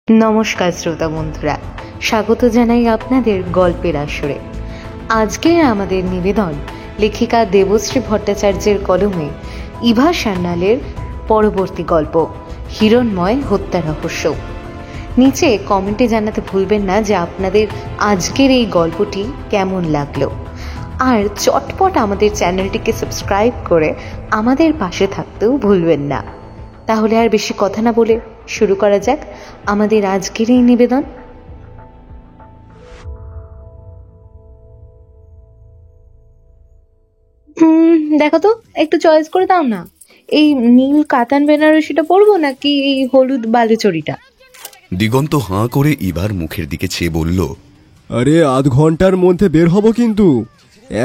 নমস্কার শ্রোতা বন্ধুরা, স্বাগত জানাই আপনাদের গল্পের আসরে। আজকের আমাদের নিবেদন লেখিকা দেবশ্রী ভট্টাচার্যের কলমে ইভা সান্যালের পরবর্তী গল্প হিরণ্ময় হত্যা রহস্য। নিচে কমেন্টে জানাতে ভুলবেন না যে আপনাদের আজকের এই গল্পটি কেমন লাগলো, আর চটপট আমাদের চ্যানেলটিকে সাবস্ক্রাইব করে আমাদের পাশে থাকতেও ভুলবেন না। তাহলে আর বেশি কথা না বলে শুরু করা যাক আমাদের আজকের এই নিবেদন। দেখো তো, একটু চয়েস করে দাও না, এই নীল কাতান বেনারসিটা পরবো নাকি এই হলুদ বালুচরিটা? দিগন্ত হাঁ করে ইভার মুখের দিকে চেয়ে বলল, আরে আধ ঘন্টার মধ্যে বের হব, কিন্তু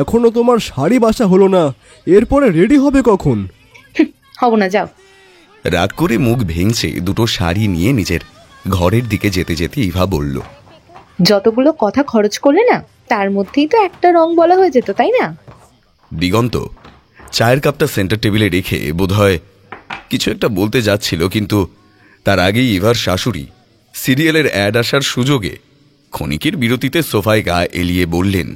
এখনো তোমার শাড়ি বাসা হলো না, এরপরে রেডি হবে কখন? হব না, যাও। রাগ করে মুখ ভেঙচে দুটো শাড়ি নিয়ে নিজের ঘরের দিকে যেতে যেতে ইভা বলল, যতগুলো কথা খরচ করলে না, তার মধ্যেই তো একটা রং বলা হয়ে যেত, তাই না? দিগন্ত চায়ের কাপটা সেন্টার টেবিলে রেখে বোধহয় কিছু একটা বলতে যাচ্ছিল, কিন্তু তার আগেই ইভার শাশুড়ি সিরিয়ালের অ্যাড আসার সুযোগে ক্ষণিকের বিরতিতে সোফায় গা এলিয়ে বললেন,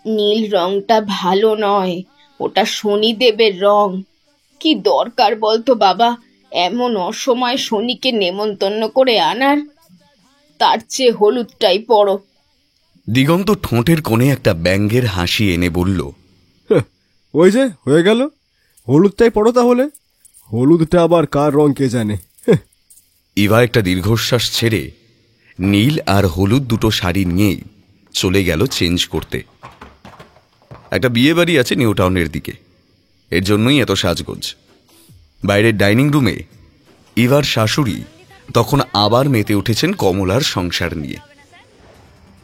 নীল রংটা ভালো নয়, ওটা শনিদেবের রং। কি দরকার বলতো বাবা এমন অসময়ে শনিকে নেমন্তন্ন করে আনার? তার চেয়ে হলুদটাই পরো। দিগন্ত ঠোঁটের কোণে একটা ব্যঙ্গের হাসি এনে বলল, ওই যে হয়ে গেল, হলুদটাই পড়ো তাহলে। হলুদটা আবার কার রং কে জানে। ইভা একটা দীর্ঘশ্বাস ছেড়ে নীল আর হলুদ দুটো শাড়ি নিয়েই চলে গেল চেঞ্জ করতে। একটা বিয়ে বাড়ি আছে নিউ টাউনের দিকে, এর জন্যই এত সাজগোজ। বাইরের ডাইনিং রুমে ইভার শাশুড়ি তখন আবার মেতে উঠেছেন কমলার সংসার নিয়ে।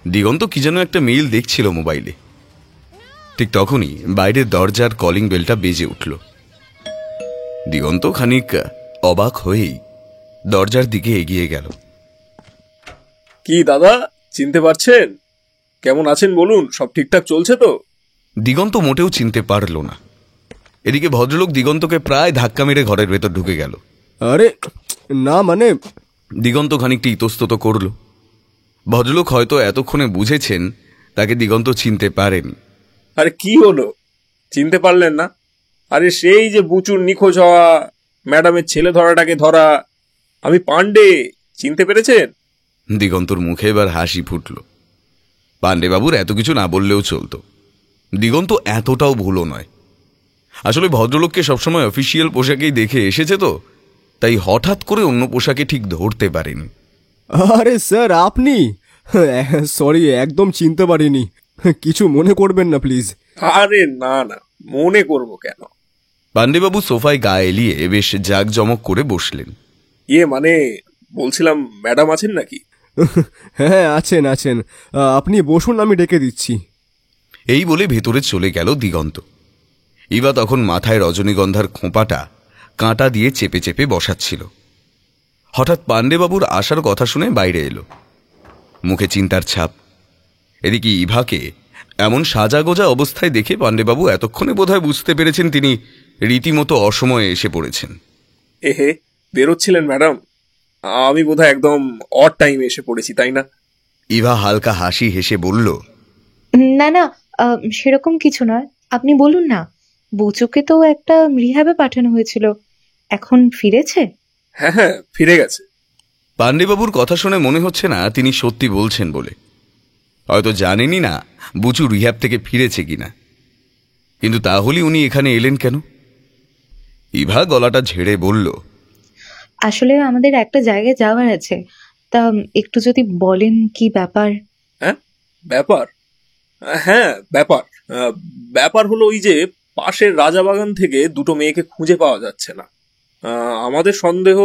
দিগন্ত কি যেন একটা মেইল দেখছিল মোবাইলে। ঠিক তখনই বাইরের দরজার কলিং বেলটা বেজে উঠল। দিগন্ত খানিক অবাক হয়েই দরজার দিকে এগিয়ে গেল। কি দাদা, চিনতে পারছেন? কেমন আছেন বলুন, সব ঠিকঠাক চলছে তো? দিগন্ত মোটেও চিনতে পারল না। এদিকে ভদ্রলোক দিগন্তকে প্রায় ধাক্কা মেরে ঘরের ভেতর ঢুকে গেল। আরে না, মানে দিগন্ত খানিকটা ইতস্তত করল। ভদ্রলোক হয়তো এতক্ষণে বুঝেছেন তাকে দিগন্ত চিনতে পারেন। আরে কি হলো, চিনতে পারলেন না? আরে সেই যে বুচুর নিখোঁজ হওয়া, ম্যাডামের ছেলে ধরাটাকে ধরা, আমি পান্ডে, চিনতে পেরেছেন? দিগন্তর মুখে এবার হাসি ফুটল। পান্ডেবাবুর এত কিছু না বললেও চলত। দিগন্ত এতটাও ভুলো নয়। আসলে ভদ্রলোককে সবসময় অফিসিয়াল পোশাকেই দেখে এসেছে তো, তাই হঠাৎ করে অন্য পোশাকে ঠিক ধরতে পারেনি। আরে স্যার, আপনি? সরি, একদম চিনতে পারিনি, কিছু মনে করবেন না প্লিজ। আরে না না, মনে করব কেন? পান্ডেবাবু সোফায় গা এলিয়ে বেশ জাঁকজমক করে বসলেন। মানে বলছিলাম, ম্যাডাম আছেন নাকি? হ্যাঁ আছেন আছেন, আপনি বসুন, আমি ডেকে দিচ্ছি। এই বলে ভেতরে চলে গেল দিগন্ত। ইভা তখন মাথায় রজনীগন্ধার খোঁপাটা কাঁটা দিয়ে চেপে চেপে বসাচ্ছিল। হঠাৎ পান্ডেবাবুর আসার কথা শুনে বাইরে এলো, মুখে চিন্তার ছাপ। এদিকে ইভাকে এমন সাজাগোজা অবস্থায় দেখে পান্ডেবাবু এতক্ষণে বোধহয় বুঝতে পেরেছেন তিনি রীতিমতো অসময়ে এসে পড়েছেন। এহে, বেরোচ্ছিলেন ম্যাডাম? আমি বোধহয় একদম অড টাইমে এসে পড়েছি, তাই না? ইভা হালকা হাসি হেসে বলল, না না, সেরকম কিছু নয়, আপনি বলুন না। বুচুকে তো একটা রিহ্যাবে পাঠানো হয়েছিল, এখন ফিরেছে? হ্যাঁ হ্যাঁ, ফিরে গেছে। পান্ডেবাবুর কথা শুনে মনে হচ্ছে না তিনি সত্যি বলছেন বলে। হয়তো জানেনই না বুচু রিহ্যাব থেকে ফিরেছে কিনা। কিন্তু তাহলে উনি এখানে এলেন কেন? ইভা গলাটা ঝেড়ে বলল, আসলে আমাদের একটা জায়গায় যাওয়ার আছে, তা একটু যদি বলেন কি ব্যাপার। হ্যাঁ ব্যাপার? হ্যাঁ ব্যাপার, ব্যাপার হলো ওই যে পাশের রাজাবাগান থেকে দুটো মেয়েকে খুঁজে পাওয়া যাচ্ছে না। আমাদের সন্দেহ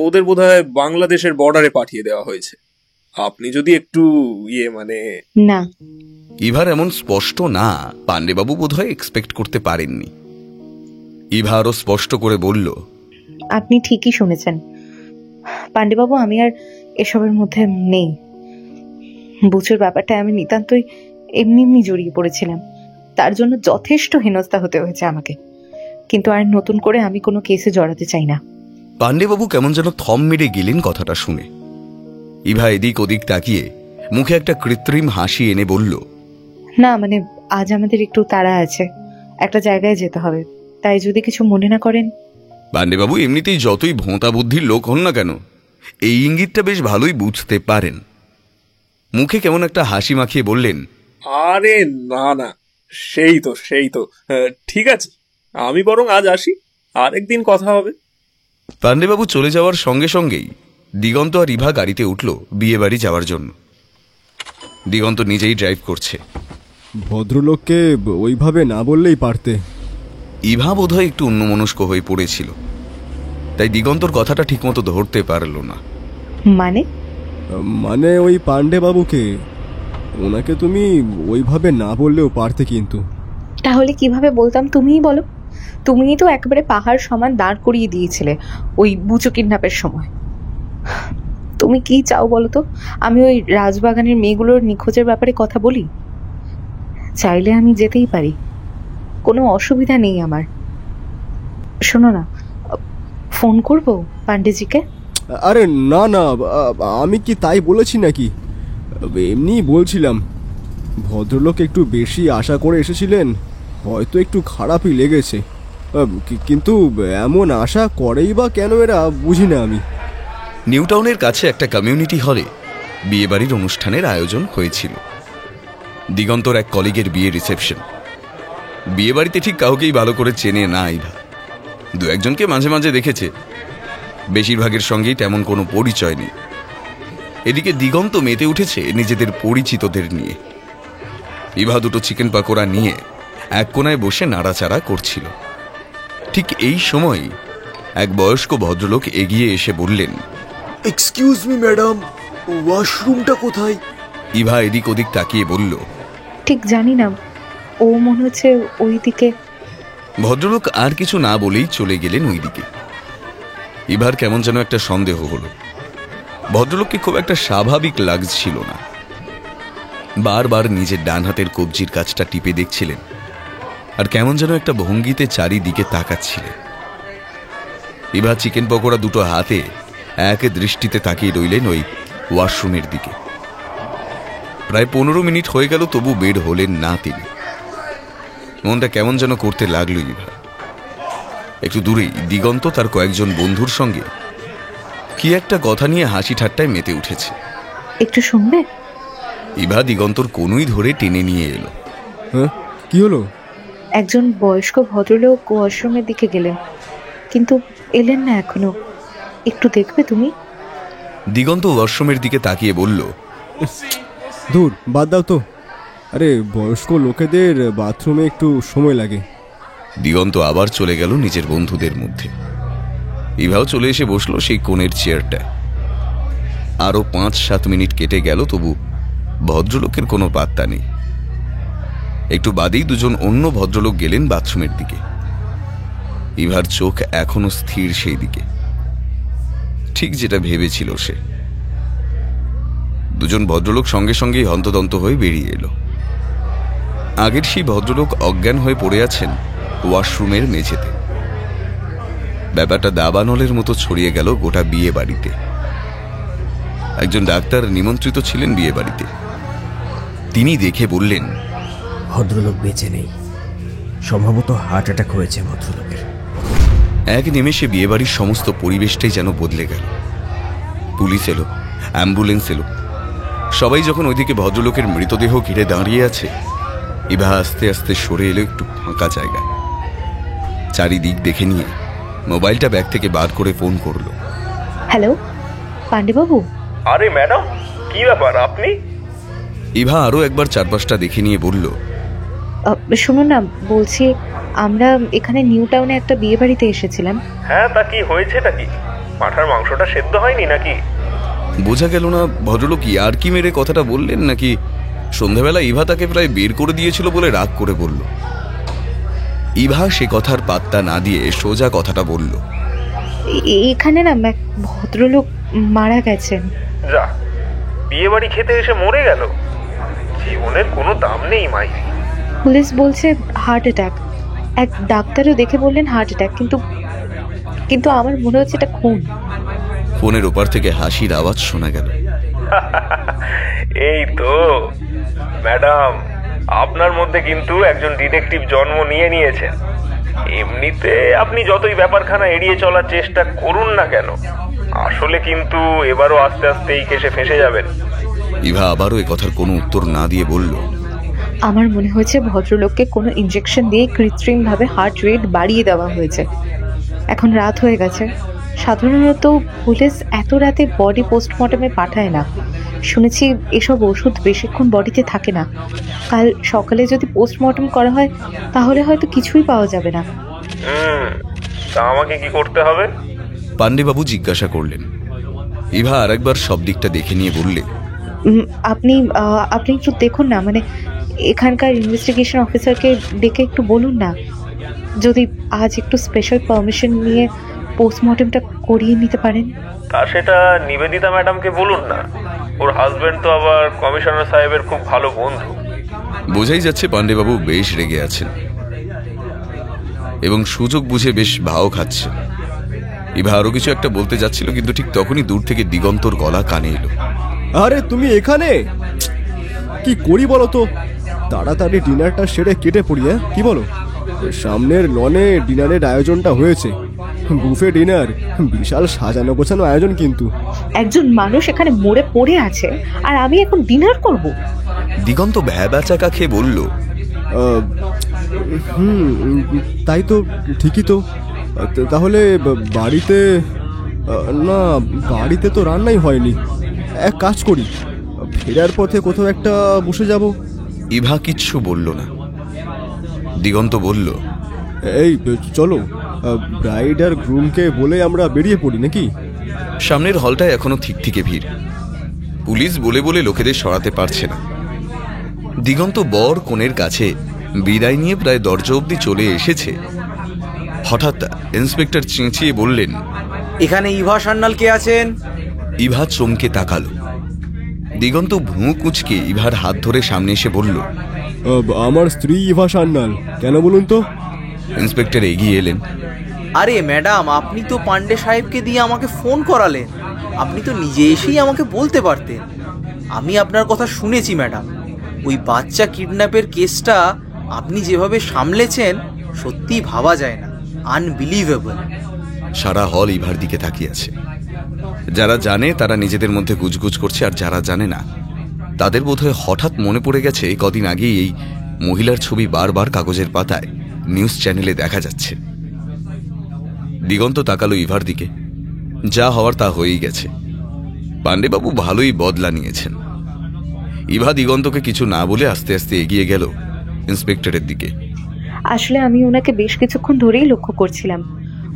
ওদের বোধহয় বাংলাদেশের বর্ডারে পাঠিয়ে দেওয়া হয়েছে। আপনি যদি একটু না। ইভার এমন স্পষ্ট না পান্ডেবাবু বোধহয় এক্সপেক্ট করতে পারেননি। ইভা আরো স্পষ্ট করে বলল, আপনি ঠিকই শুনেছেন পান্ডেবাবু, আমি আর এসবের মধ্যে নেই। বুচুর ব্যাপারটা আমি নিতান্তই এমনি এমনি জড়িয়ে পড়েছিলাম, তার জন্য যথেষ্ট হেনস্থা হতে হয়েছে আমাকে। কিন্তু আর নতুন করে আমি কোনো কেসে জড়াতে চাই না। পাণ্ডেবাবু কেমন যেন থম মেরে গেলেন কথাটা শুনে। ইভা এদিক ওদিক তাকিয়ে মুখে একটা কৃত্রিম হাসি এনে বলল, না মানে আজ আমাদের একটু তাড়া আছে, একটা জায়গায় যেতে হবে, তাই যদি কিছু মনে না করেন। পাণ্ডেবাবু এমনিতেই যতই ভোঁতা বুদ্ধির লোক হন না কেন, এই ইঙ্গিতটা বেশ ভালোই বুঝতে পারেন। মুখে কেমন একটা হাসি মাখিয়ে বললেন, আরে না না, সেই তো ঠিক আছে, আমি বরং আজ আসি, আরেকদিন কথা হবে। পাণ্ডেবাবু চলে যাওয়ার সঙ্গে সঙ্গেই দিগন্ত আর ইভা গাড়িতে উঠল বিয়ে বাড়ি যাওয়ার জন্য। দিগন্ত নিজেই ড্রাইভ করছে। ভদ্রলোককে ওইভাবে না বললেই পারতে। ইভা বোধহয় একটু অন্যমনস্ক হয়ে পড়েছিল, তাই দিগন্তর কথাটা ঠিকমতো ধরতে পারল না। মানে ওই পাণ্ডেবাবুকে, ওনাকে তুমি ওইভাবে না বললেও পারতে কিন্তু। তাহলে কিভাবে বলতাম তুমিই বলো। তুমিই তো একেবারে পাহাড় সমান দাঁড় করিয়ে দিয়েছিলে ওই বুচো কিডন্যাপের সময়। তুমি কি চাও বলো তো? আমি ওই রাজবাগানের মেয়েগুলোর নিখোঁজের ব্যাপারে কথা বলি? চাইলে আমি যেতেই পারি, কোনো অসুবিধা নেই আমার। শোনো না, ফোন করবো পাণ্ডেজিকে? আরে না না, আমি কি তাই বলেছি নাকি? এমনি বলছিলাম, ভদ্রলোক একটু বেশি আশা করে এসেছিলেন, হয়তো একটু খারাপই লেগেছে। কিন্তু এমন আশা করেই বা কেন এরা, বুঝি না আমি। নিউ টাউনের কাছে একটা কমিউনিটি হলে বিয়েবাড়ির অনুষ্ঠানের আয়োজন হয়েছিল। দিগন্তর এক কলিগের বিয়ে রিসেপশন। বিয়েবাড়িতে ঠিক কাউকেই ভালো করে চেনে না ইভা। দু একজনকে মাঝে মাঝে দেখেছে, বেশিরভাগের সঙ্গেই তেমন কোনো পরিচয় নেই। এদিকে দিগন্ত মেতে উঠেছে নিজেদের পরিচিতদের নিয়ে। ইভা দুটো চিকেন পাকোড়া নিয়ে এক কোনায় বসে নাড়াচাড়া করছিল। ঠিক এই সময় এক বয়স্ক ভদ্রলোক এগিয়ে এসে বললেন, এক্সকিউজ মি ম্যাডাম, ওয়াশরুমটা কোথায়? ইভা এদিক ওদিক তাকিয়ে বলল, ঠিক জানি না, ও মনে হচ্ছে ওই দিকে। ভদ্রলোক আর কিছু না বলেই চলে গেলেন ওই দিকে। ইভার কেমন যেন একটা সন্দেহ হলো। ভদ্রলোককে খুব একটা স্বাভাবিক লাগছিল না। বারবার নিজের ডান হাতের কবজির কাজটা টিপে দেখছিলেন, আর কেমন যেন একটা ভঙ্গিতে চারিদিকে তাকাচ্ছিলেন। ইভা চিকেন পকোড়া দুটো হাতে এক দৃষ্টিতে তাকিয়ে রইলেন ওই ওয়াশরুমের দিকে। প্রায় 15 মিনিট হয়ে গেল, তবু বের হলেন না তিনি। মনটা কেমন যেন করতে লাগলো ইভা। একটু দূরেই দিগন্ত তার কয়েকজন বন্ধুর সঙ্গে কি একটা কথা নিয়ে হাসি ঠাট্টায় মেতে উঠেছে। একটু শুনবে? ইভা দিগন্তর কোনোই ধরে টেনে নিয়ে এলো। হ্যাঁ, কি হলো? একজন বয়স্ক ভদ্রলোক ওয়াশরুমের দিকে গেলেন, কিন্তু এলেন না এখনো। একটু দেখবে তুমি? দিগন্ত ওয়াশরুমের দিকে তাকিয়ে বলল, দূর, বাদ দাও তো। আরে বয়স্ক লোকেদের বাথরুমে একটু সময় লাগে। দিগন্ত আবার চলে গেল নিজের বন্ধুদের মধ্যে। ইভাও চলে এসে বসলো সেই কোণের চেয়ারটায়। আরো 5-7 মিনিট কেটে গেল, তবু ভদ্রলোকের কোনো পাত্তা নেই। একটু বাদেই দুজন অন্য ভদ্রলোক গেলেন বাথরুমের দিকে। ইভার চোখ এখনো স্থির সেই দিকে, ঠিক যেটা ভেবেছিল সে। দুজন ভদ্রলোক সঙ্গে সঙ্গেই হন্তদন্ত হয়ে বেরিয়ে এলো। আগের সেই ভদ্রলোক অজ্ঞান হয়ে পড়ে আছেন ওয়াশরুমের মেঝেতে। ব্যাপারটা দাবানলের মতো ছড়িয়ে গেল গোটা বিয়ে বাড়িতে। একজন ডাক্তার নিমন্ত্রিত ছিলেন বিয়ে বাড়িতে। তিনি দেখে বললেন, ভদ্রলোক বেঁচে নেই, সম্ভবত হার্ট অ্যাটাক হয়েছে ভদ্রলোকের। এক নিমেষে বিয়েবাড়ির সমস্ত পরিবেশটাই যেন বদলে গেল। পুলিশ এলো, অ্যাম্বুলেন্স এলো। সবাই যখন ওইদিকে ভদ্রলোকের মৃতদেহ ঘিরে দাঁড়িয়ে আছে, ইভা আস্তে আস্তে সরে এলো একটু ফাঁকা জায়গায়। চারিদিক দেখে নিয়ে মোবাইলটা ব্যাগ থেকে বার করে ফোন করলো। হ্যালো, পাণ্ডেবাবু? আরে ম্যাডাম, কি ব্যাপার আপনি? ইভা আরো একবার চারপাশটা দেখে নিয়ে বলল, শুনুন না, বলছি আমরা এখানে নিউ টাউনে একটা বিয়ে বাড়িতে এসেছিলাম। হ্যাঁ, তা কি হয়েছেটা কি? পাঁঠার মাংসটা সেদ্ধ হয়নি নাকি? বোঝা গেল না ভদ্রলোক ইয়ার্কি মেরে কথাটা বললেন, নাকি সন্ধ্যাবেলা ইভা তাকে প্রায় বের করে দিয়েছিল বলে রাগ করে বলল। ইভা সে কথার পাত্তা না দিয়ে সোজা কথাটা বলল, এখানে না এক ভদ্রলোক মারা গেছেন। যা, বিয়ে বাড়ি খেতে এসে মরে গেল? জীবনের কোনো দাম নেই মাইরি। পুলিশ বলছে হার্ট অ্যাটাক। এক ডাক্তারও দেখে বললেন হার্ট অ্যাটাক, কিন্তু কিন্তু আমার মনে হচ্ছে এটা খুন। ফোনের ওপার থেকে হাসির আওয়াজ শোনা গেল। এই তো ম্যাডাম, আপনার মধ্যে কিন্তু একজন ডিটেকটিভ জন্ম নিয়েছেন। এমনিতে আপনি যতই ব্যাপারখানা এড়িয়ে চলার চেষ্টা করুন না কেন, আসলে কিন্তু এবারও আস্তে আস্তে এই কেসে ফেঁসে যাবেন। ইভা আবারও এ কথার কোনো উত্তর না দিয়ে বলল, আমার মনে হয়েছে ভদ্রলোককে কোনো ইনজেকশন দিয়ে কৃত্রিমভাবে হার্ট রেট বাড়িয়ে দেওয়া হয়েছে। এখন রাত হয়ে গেছে, সাধারণত পুলিশ এত রাতে বডি পোস্টমর্টমে পাঠায় না। শুনেছি এসব ওষুধ বেশিক্ষণ বডিতে থাকে না। কাল সকালে যদি পোস্টমর্টম করা হয় তাহলে হয়তো কিছুই পাওয়া যাবে না। তা আমাকে কি করতে হবে? পাণ্ডেবাবু জিজ্ঞাসা করলেন। ইভা আরেকবার সব দিকটা দেখে নিয়ে বললে, আপনি একটু দেখুন না, মানে এখানকার ইনভেস্টিগেশন অফিসারকে ডেকে একটু বলুন না যদি আজ একটু স্পেশাল পারমিশন নিয়ে পোস্টমর্টমটা করিয়ে নিতে পারেন। তা সেটা নিবেদিতা ম্যাডামকে বলুন না, ওর হাজবেন্ড তো আবার কমিশনার সাহেবের খুব ভালো বন্ধু। বোঝাই যাচ্ছে পাণ্ডেবাবু বেশ রেগে আছেন এবং সুযোগ বুঝে বেশ ভাও খাচ্ছেন। ইভা আরো কিছু একটা বলতে যাচ্ছিল, কিন্তু ঠিক তখনই দূর থেকে দিগন্তর গলা কানে এলো। আরে তুমি এখানে? কি করি বলো তো? তাড়াতাড়ি ডিনারটা সেরে কেটে পড়ি। কি বলো? সামনের লনে ডিনারের আয়োজনটা হয়েছে, বুফে ডিনার, বিশাল সাজানো গোছানো আয়োজন। কিন্তু একজন মানুষ এখানে মরে পড়ে আছে আর আমি এখন ডিনার করব? দিগন্ত ভ্যাবাচাকা খেয়ে বলল, তাই তো, ঠিকই তো। তাহলে বাড়িতে না, বাড়িতে তো রান্নাই হয়নি। এক কাজ করি, ফেরার পথে কোথাও একটা বসে যাব। ইভা কিচ্ছু বলল না। দিগন্ত বলল, এই চলো, ব্রাইড আর গ্রুমকে বলে আমরা বেরিয়ে পড়ি নাকি? সামনের হলটায় এখনো ঠিকঠিকে ভিড়। পুলিশ বলে বলে লোকেদের সরাতে পারছে না। দিগন্ত বর কনের কাছে বিদায় নিয়ে প্রায় দরজা অবধি চলে এসেছে। হঠাৎ ইন্সপেক্টর চেঁচিয়ে বললেন, এখানে ইভা সান্যাল কে আছেন? ইভা চমকে তাকালো। দিগন্ত ভ্রু কুঁচকে ইভার হাত ধরে সামনে এসে বলল, আমার স্ত্রী ইভা সান্যাল। কেন বলুন তো? ইন্সপেক্টর এগিয়ে এলেন। আরে ম্যাডাম, আপনি তো পান্ডে সাহেবকে দিয়ে আমাকে ফোন করালেন। আপনি তো নিজে এসেই আমাকে বলতে পারতেন। আমি আপনার কথা শুনেছি ম্যাডাম। ওই বাচ্চা কিডন্যাপের কেসটা আপনি যেভাবে সামলেছেন সত্যিই ভাবা যায় না, আনবিলিভেবল। সারা হল ইভার দিকে তাকিয়ে আছে। যারা জানে তারা নিজেদের মধ্যে গুজগুজ করছে, আর যারা জানে না তাদের বোধহয় হঠাৎ মনে পড়ে গেছে কদিন আগেই এই মহিলার ছবি বারবার কাগজের পাতায় নিউজ চ্যানেলে দেখা যাচ্ছে। দিগন্ত তাকালো ইভার দিকে। যা হওয়ার তা হয়েই গেছে। পাণ্ডেবাবু ভালোই বদলা নিয়েছেন। ইভা দিগন্তকে কিছু না বলে আস্তে আস্তে এগিয়ে গেল ইন্সপেক্টরের দিকে। আসলে আমি ওনাকে বেশ কিছুক্ষণ ধরেই লক্ষ্য করছিলাম।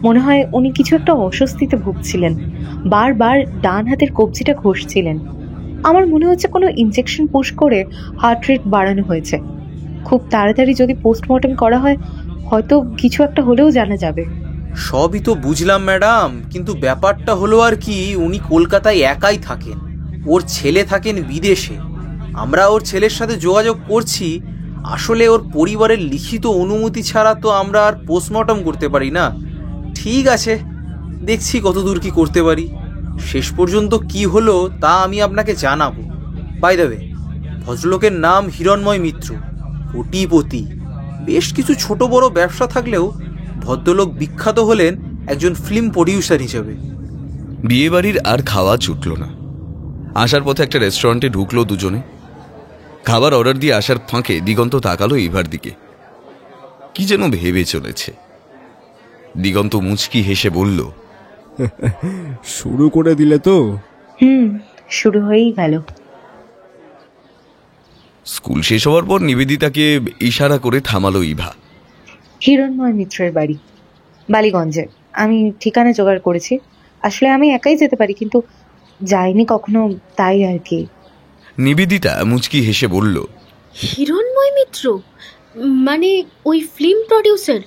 মনে হয় উনি কিছু একটা অস্বস্তিতে ভুগছিলেন, বারবার ডান হাতের কবজিটা ঘষছিলেন। আমার মনে হচ্ছে কোনো ইনজেকশন পুশ করে হার্ট রেট বাড়ানো হয়েছে। খুব তাড়াতাড়ি যদি পোস্টমর্টম করা হয় হয়তো কিছু একটা হলেও জানা যাবে। সবই তো বুঝলাম ম্যাডাম, কিন্তু ব্যাপারটা হলো আর কি, উনি কলকাতায় একাই থাকেন, ওর ছেলে থাকেন বিদেশে। আমরা ওর ছেলের সাথে যোগাযোগ করছি। আসলে ওর পরিবারের লিখিত অনুমতি ছাড়া তো আমরা আর পোস্টমর্টম করতে পারি না। ঠিক আছে, দেখছি কতদূর কি করতে পারি। শেষ পর্যন্ত কি হলো তা আমি আপনাকে জানাবো। বাই দ্য ওয়ে, ভদ্রলোকের নাম হিরণময় মিত্র, কোটিপতি। বেশ কিছু ছোট বড় ব্যবসা থাকলেও ভদ্রলোক বিখ্যাত হলেন একজন ফিল্ম প্রডিউসার হিসেবে। বিয়েবাড়ির আর খাওয়া ছুটল না। আসার পথে একটা রেস্টুরেন্টে ঢুকলো দুজনে। খাবার অর্ডার দিয়ে আসার ফাঁকে দিগন্ত তাকালো ইভার দিকে, কি যেন ভেবে চলেছে। দিগন্ত মুচকি হেসে বলল, শুরু করে দিলে তো। শুরু হয়েই গেল। স্কুল শেষ হওয়ার পর নিবেদিতাকে ইশারা করে থামালো ইভা। হিরণময় মিত্রের বাড়ি বালিগঞ্জে। আমি ঠিকানা জোগাড় করেছি। আসলে আমি একাই যেতে পারি, কিন্তু যাইনি কখনো, তাই আর কি। নিবেদিতা মুচকি হেসে বলল, হিরণময় মিত্র মানে ওই ফিল্ম প্রডিউসার?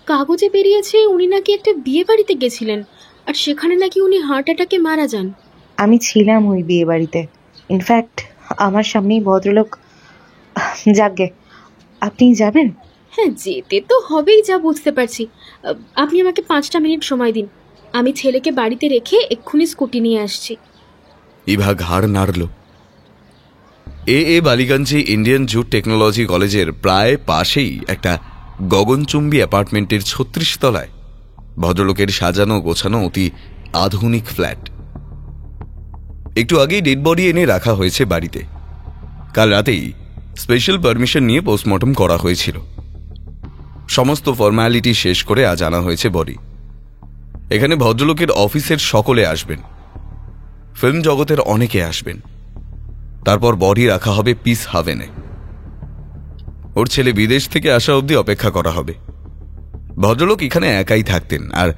কাগজে বেরিয়েছে উনি নাকি একটা বিয়ে বাড়িতে গেছিলেন, আর সেখানে নাকি উনি হার্ট অ্যাটাকে মারা যান। আমি ছিলাম ওই বিয়ে বাড়িতে। ইনফ্যাক্ট আমার সামনেই ভদ্রলোক। যাকগে, আপনি যাবেন? হ্যাঁ, যেতে তো হবেই, যা বুঝতে পারছি। আপনি আমাকে 5টা মিনিট সময় দিন, আমি ছেলেকে বাড়িতে রেখে এক্ষুনি স্কুটি নিয়ে আসছি। ইভা ঘাড় নাড়ল। বালিগঞ্জে ইন্ডিয়ান জুট টেকনোলজি কলেজের প্রায় পাশেই একটা গগনচুম্বী অ্যাপার্টমেন্টের 36 তলায় ভদ্রলোকের সাজানো গোছানো অতি আধুনিক ফ্ল্যাট। একটু আগেই ডেড বডি এনে রাখা হয়েছে বাড়িতে। কাল রাতেই স্পেশাল পারমিশন নিয়ে পোস্টমর্টম করা হয়েছিল। সমস্ত ফর্মালিটি শেষ করে আজ আনা হয়েছে বডি। এখানে ভদ্রলোকের অফিসের সকলে আসবেন, ফিল্ম জগতের অনেকে আসবেন। তারপর বডি রাখা হবে পিস হাভেনে। ওর ছেলে বিদেশ থেকে আসা অবধি অপেক্ষা করা হবে। ভদ্রলোক এখানে একাই থাকতেন, আর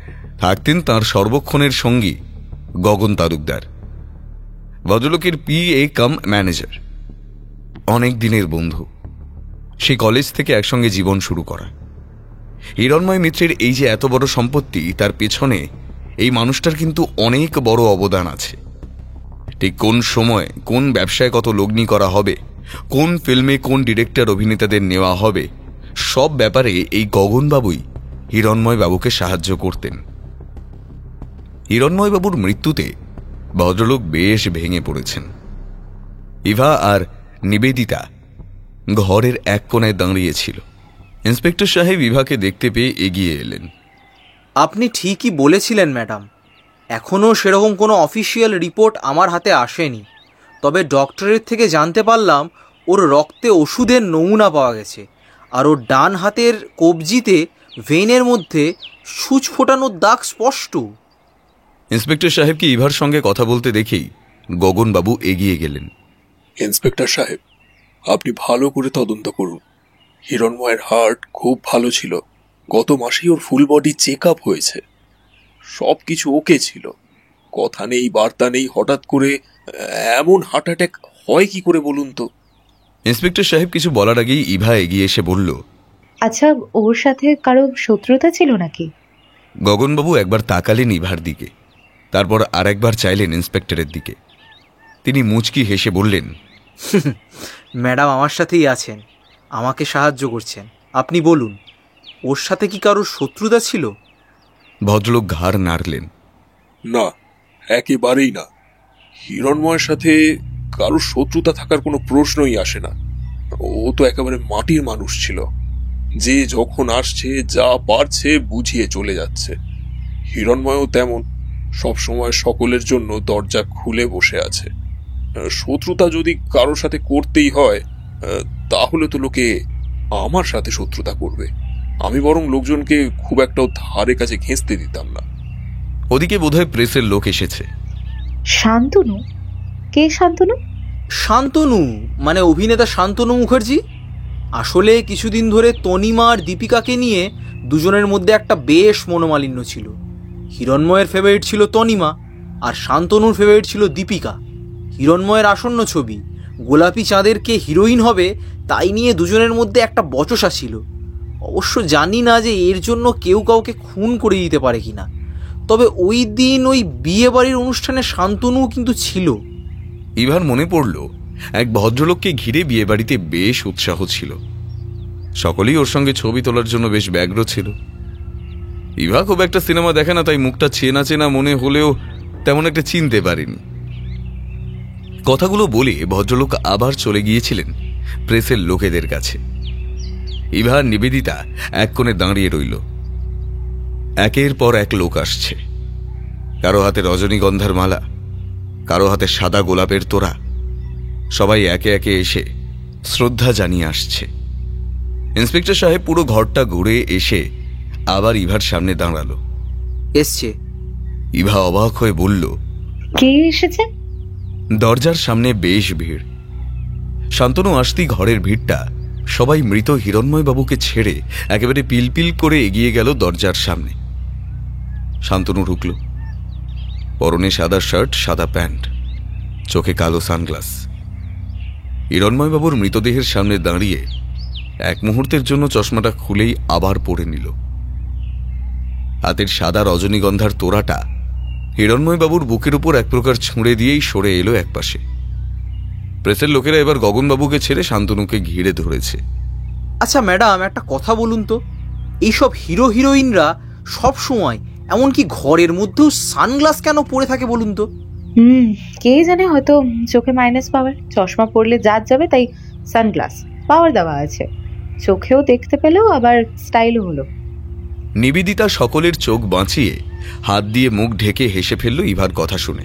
থাকতেন তাঁর সর্বক্ষণের সঙ্গী গগন তালুকদার, ভদ্রলোকের PA কাম ম্যানেজার, অনেক দিনের বন্ধু। সেই কলেজ থেকে একসঙ্গে জীবন শুরু করা। হিরণময় মিত্রের এই যে এত বড় সম্পত্তি, তার পেছনে এই মানুষটার কিন্তু অনেক বড় অবদান আছে। ঠিক কোন সময় কোন ব্যবসায় কত লগ্নি করা হবে, কোন ফিল্মে কোন ডিরেক্টর অভিনেতাদের নেওয়া হবে, সব ব্যাপারে এই গগনবাবুই হিরণময় বাবুকে সাহায্য করতেন। হিরণময় বাবুর মৃত্যুতে ভদ্রলোক বেশ ভেঙে পড়েছেন। ইভা আর নিবেদিতা ঘরের এক কোণায় দাঁড়িয়েছিল। ইন্সপেক্টর সাহেব ইভাকে দেখতে পেয়ে এগিয়ে এলেন। আপনি ঠিকই বলেছিলেন ম্যাডাম, এখনও সেরকম কোনো অফিসিয়াল রিপোর্ট আমার হাতে আসেনি। তবে ডক্টরের থেকে জানতে পারলাম ওর রক্তে ওষুধের নমুনা পাওয়া গেছে, আর ওর ডান হাতের কবজিতে ভেইনের মধ্যে সূচ ফোটানোর দাগ স্পষ্ট। ইন্সপেক্টর সাহেবকে ইভার সঙ্গে কথা বলতে দেখেই গগনবাবু এগিয়ে গেলেন। ইন্সপেক্টর সাহেব, আপনি ভালো করে তদন্ত করুন। হিরণময়ের হার্ট খুব ভালো ছিল। গত মাসেই ওর ফুল বডি চেক আপ হয়েছে, সব কিছু ওকে ছিল। কথা নেই বার্তা নেই, হঠাৎ করে এমন হার্ট অ্যাটাক হয় কি করে বলুন তো? ইন্সপেক্টর সাহেব কিছু বলার আগেই ইভা এগিয়ে এসে বলল, আচ্ছা, ওর সাথে কারো শত্রুতা ছিল নাকি? গগনবাবু একবার তাকালেন ইভার দিকে, তারপর আর একবার চাইলেন ইন্সপেক্টরের দিকে। তিনি মুচকি হেসে বললেন, ম্যাডাম আমার সাথেই আছেন, আমাকে সাহায্য করছেন। আপনি বলুন, ওর সাথে কি কারোর শত্রুতা ছিল? ভদ্রলোক ঘাড় নাড়লেন। না, একেবারেই না। হিরণময়ের সাথে কারোর শত্রুতা থাকার কোনো প্রশ্নই আসে না। ও তো একেবারে মাটির মানুষ ছিল, যে যখন আসছে যা পারছে বুঝিয়ে চলে যাচ্ছে। হিরণময়ও তেমন, সবসময় সকলের জন্য দরজা খুলে বসে আছে। শত্রুতা যদি কারোর সাথে করতেই হয়, তাহলে তো লোকে আমার সাথে শত্রুতা করবে। আমি বরং লোকজনকে খুব একটাও ধারে কাছে ঘেঁচতে দিতাম না। ওদিকে বোধহয় প্রেসের লোক এসেছে। শান্তনু? কে শান্তনু? শান্তনু মানে অভিনেতা শান্তনু মুখার্জি। আসলে কিছুদিন ধরে তনিমা আর দীপিকাকে নিয়ে দুজনের মধ্যে একটা বেশ মনোমালিন্য ছিল। হিরণময়ের ফেভারিট ছিল তনিমা, আর শান্তনুর ফেভারিট ছিল দীপিকা। হিরণময়ের আসন্ন ছবি গোলাপি চাঁদের কে হিরোইন হবে, তাই নিয়ে দুজনের মধ্যে একটা বচসা ছিল। অবশ্য জানি না যে এর জন্য কেউ কাউকে খুন করে দিতে পারে কিনা। তবে ওই দিন ওই বিয়ে বাড়ির অনুষ্ঠানে শান্তনু কিন্তু ছিল। ইভার মনে পড়ল, এক ভদ্রলোককে ঘিরে বিয়ে বাড়িতে বেশ উৎসাহ ছিল। সকলেই ওর সঙ্গে ছবি তোলার জন্য বেশ ব্যগ্র ছিল। ইভা খুব একটা সিনেমা দেখে না, তাই মুখটা চেনা চেনা মনে হলেও তেমন একটা চিনতে পারেনি। কথাগুলো বলে ভদ্রলোক আবার চলে গিয়েছিলেন প্রেসের লোকেদের কাছে। ইভা নিবেদিতা এক কোণে দাঁড়িয়ে রইল। একের পর এক লোক আসছে। কারো হাতে রজনীগন্ধার মালা, কারো হাতে সাদা গোলাপের তোড়া। সবাই একে একে এসে শ্রদ্ধা জানিয়ে আসছে। ইন্সপেক্টর সাহেব পুরো ঘরটা ঘুরে এসে আবার ইভার সামনে দাঁড়ালো। এসছে। ইভা অবাক হয়ে বলল, কে এসেছে? দরজার সামনে বেশ ভিড়। শান্তনু আসতেই ঘরের ভিড়টা সবাই মৃত হিরণময় বাবুকে ছেড়ে একেবারে পিলপিল করে এগিয়ে গেল দরজার সামনে। শান্তনু ঢুকল। পরনে সাদা শার্ট, সাদা প্যান্ট, চোখে কালো সানগ্লাস। হিরণময় বাবুর মৃতদেহের সামনে দাঁড়িয়ে এক মুহূর্তের জন্য চশমাটা খুলেই আবার পরে নিল। হাতের সাদা রজনীগন্ধার তোড়াটা হিরণময় বাবুর বুকের উপর এক প্রকার ছুঁড়ে দিয়েই সরে এলো একপাশে। প্রেসের লোকেরা এবার গগনবাবুকে ছেড়ে শান্তনুকে ঘিরে ধরেছে। আচ্ছা ম্যাডাম, একটা কথা বলুন তো, এইসব হিরো হিরোইনরা সব সময় এমনকি ঘরের মধ্যেও সানগ্লাস কেন পরে থাকে বলুন তো? কে জানে, হয়তো চোখে মাইনাস পাওয়ার, চশমা পরলে জাত যাবে, তাই সানগ্লাস পাওয়ার দেওয়া আছে, চোখেও দেখতে পেলেও আবার স্টাইলও হলো। নিবেদিতা সকলের চোখ বাঁচিয়ে হাত দিয়ে মুখ ঢেকে হেসে ফেলল ইভার কথা শুনে।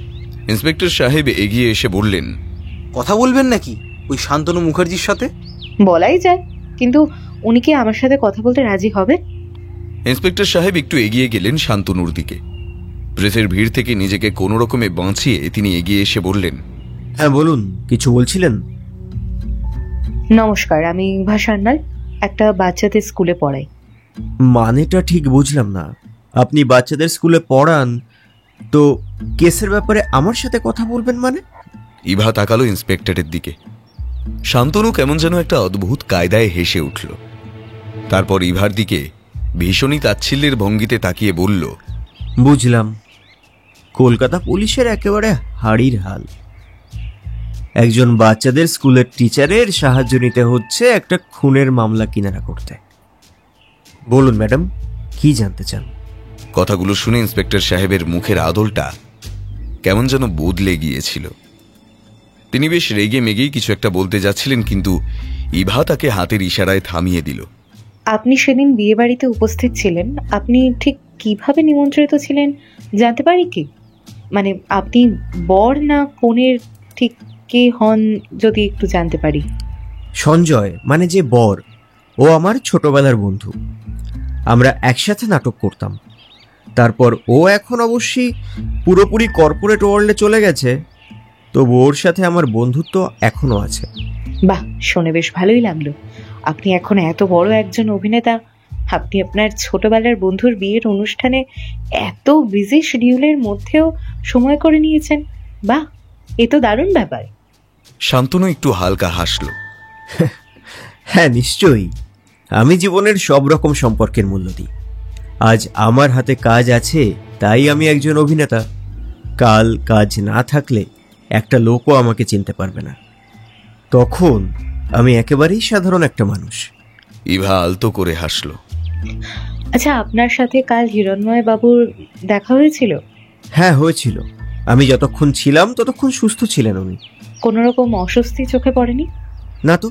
ইন্সপেক্টর সাহেব এগিয়ে এসে বললেন, কথা বলবেন নাকি ওই শান্তনু মুখার্জির সাথে? বলাই যায়, কিন্তু উনি কি আমার সাথে কথা বলতে রাজি হবে? ইন্সপেক্টর সাহেব একটু এগিয়ে গেলেন শান্তনুর দিকে। প্রেসের ভিড় থেকে নিজেকে কোনো রকমে বাঁচিয়ে তিনি এগিয়ে এসে বললেন, হ্যাঁ বলুন, কিছু বলছিলেন? নমস্কার, আমি ইভা সান্যাল, একটা বাচ্চাদের স্কুলে পড়াই। মানেটা ঠিক বুঝলাম না। আপনি বাচ্চাদের স্কুলে পড়ান, তো কেসের ব্যাপারে আমার সাথে কথা বলবেন মানে? ইভা তাকালো ইন্সপেক্টরের দিকে। শান্তনু কেমন যেন একটা অদ্ভুত কায়দায় হেসে উঠল। তারপর ইভার দিকে ভীষণই তাচ্ছিল্যের ভঙ্গিতে তাকিয়ে বলল, বুঝলাম, কলকাতা পুলিশের একেবারে হাড়ির হাল। একজন বাচ্চাদের স্কুলের টিচারের সাহায্য নিতে হচ্ছে একটা খুনের মামলা কিনারা করতে। বলুন ম্যাডাম, কি জানতে চান? কথাগুলো শুনে ইন্সপেক্টর সাহেবের মুখের আদলটা কেমন যেন বদলে গিয়েছিল। তিনি বেশ রেগে মেগেই কিছু একটা বলতে যাচ্ছিলেন, কিন্তু ইভা তাকে হাতের ইশারায় থামিয়ে দিল। আপনি সেদিন বিয়ে বাড়িতে উপস্থিত ছিলেন, আপনি ঠিক কিভাবে নিমন্ত্রিত ছিলেন জানতে পারি কি? মানে আপনি বর না কনের ঠিক কে হন, যদি একটু জানতে পারি? সঞ্জয় মানে যে বর, ও আমার ছোটবেলার বন্ধু। আমরা একসাথে নাটক করতাম। তারপর ও এখন অবশ্যই পুরোপুরি কর্পোরেট ওয়ার্ল্ডে চলে গেছে, তবু ওর সাথে আমার বন্ধুত্ব এখনো আছে। বাহ, শুনে বেশ ভালোই লাগলো। আপনি এখন এত বড় একজন অভিনেতা, আপনি আপনার ছোটবেলার বন্ধুর বিয়ের অনুষ্ঠানে এত বিজি শিডিউলের মধ্যেও সময় করে নিয়েছেন। বাহ, এ তো দারুণ ব্যাপার। শান্তনু একটু হালকা হাসল। হ্যাঁ নিশ্চয়ই, আমি জীবনের সব রকম সম্পর্কের মূল্য দিই। আজ আমার হাতে কাজ আছে তাই আমি একজন অভিনেতা। কাল কাজ না থাকলে একটা লোকও আমাকে চিনতে পারবে না, তখন আমি একেবারেই সাধারণ একটা মানুষ। ইভা আলতো করে হাসল। আচ্ছা, আপনার সাথে কাল হিরণময় বাবুর দেখা হয়েছিল? হ্যাঁ হয়েছিল। আমি যতক্ষণ ছিলাম ততক্ষণ সুস্থ ছিলেন উনি। কোনো রকম অস্বস্তি চোখে পড়েনি? না তো,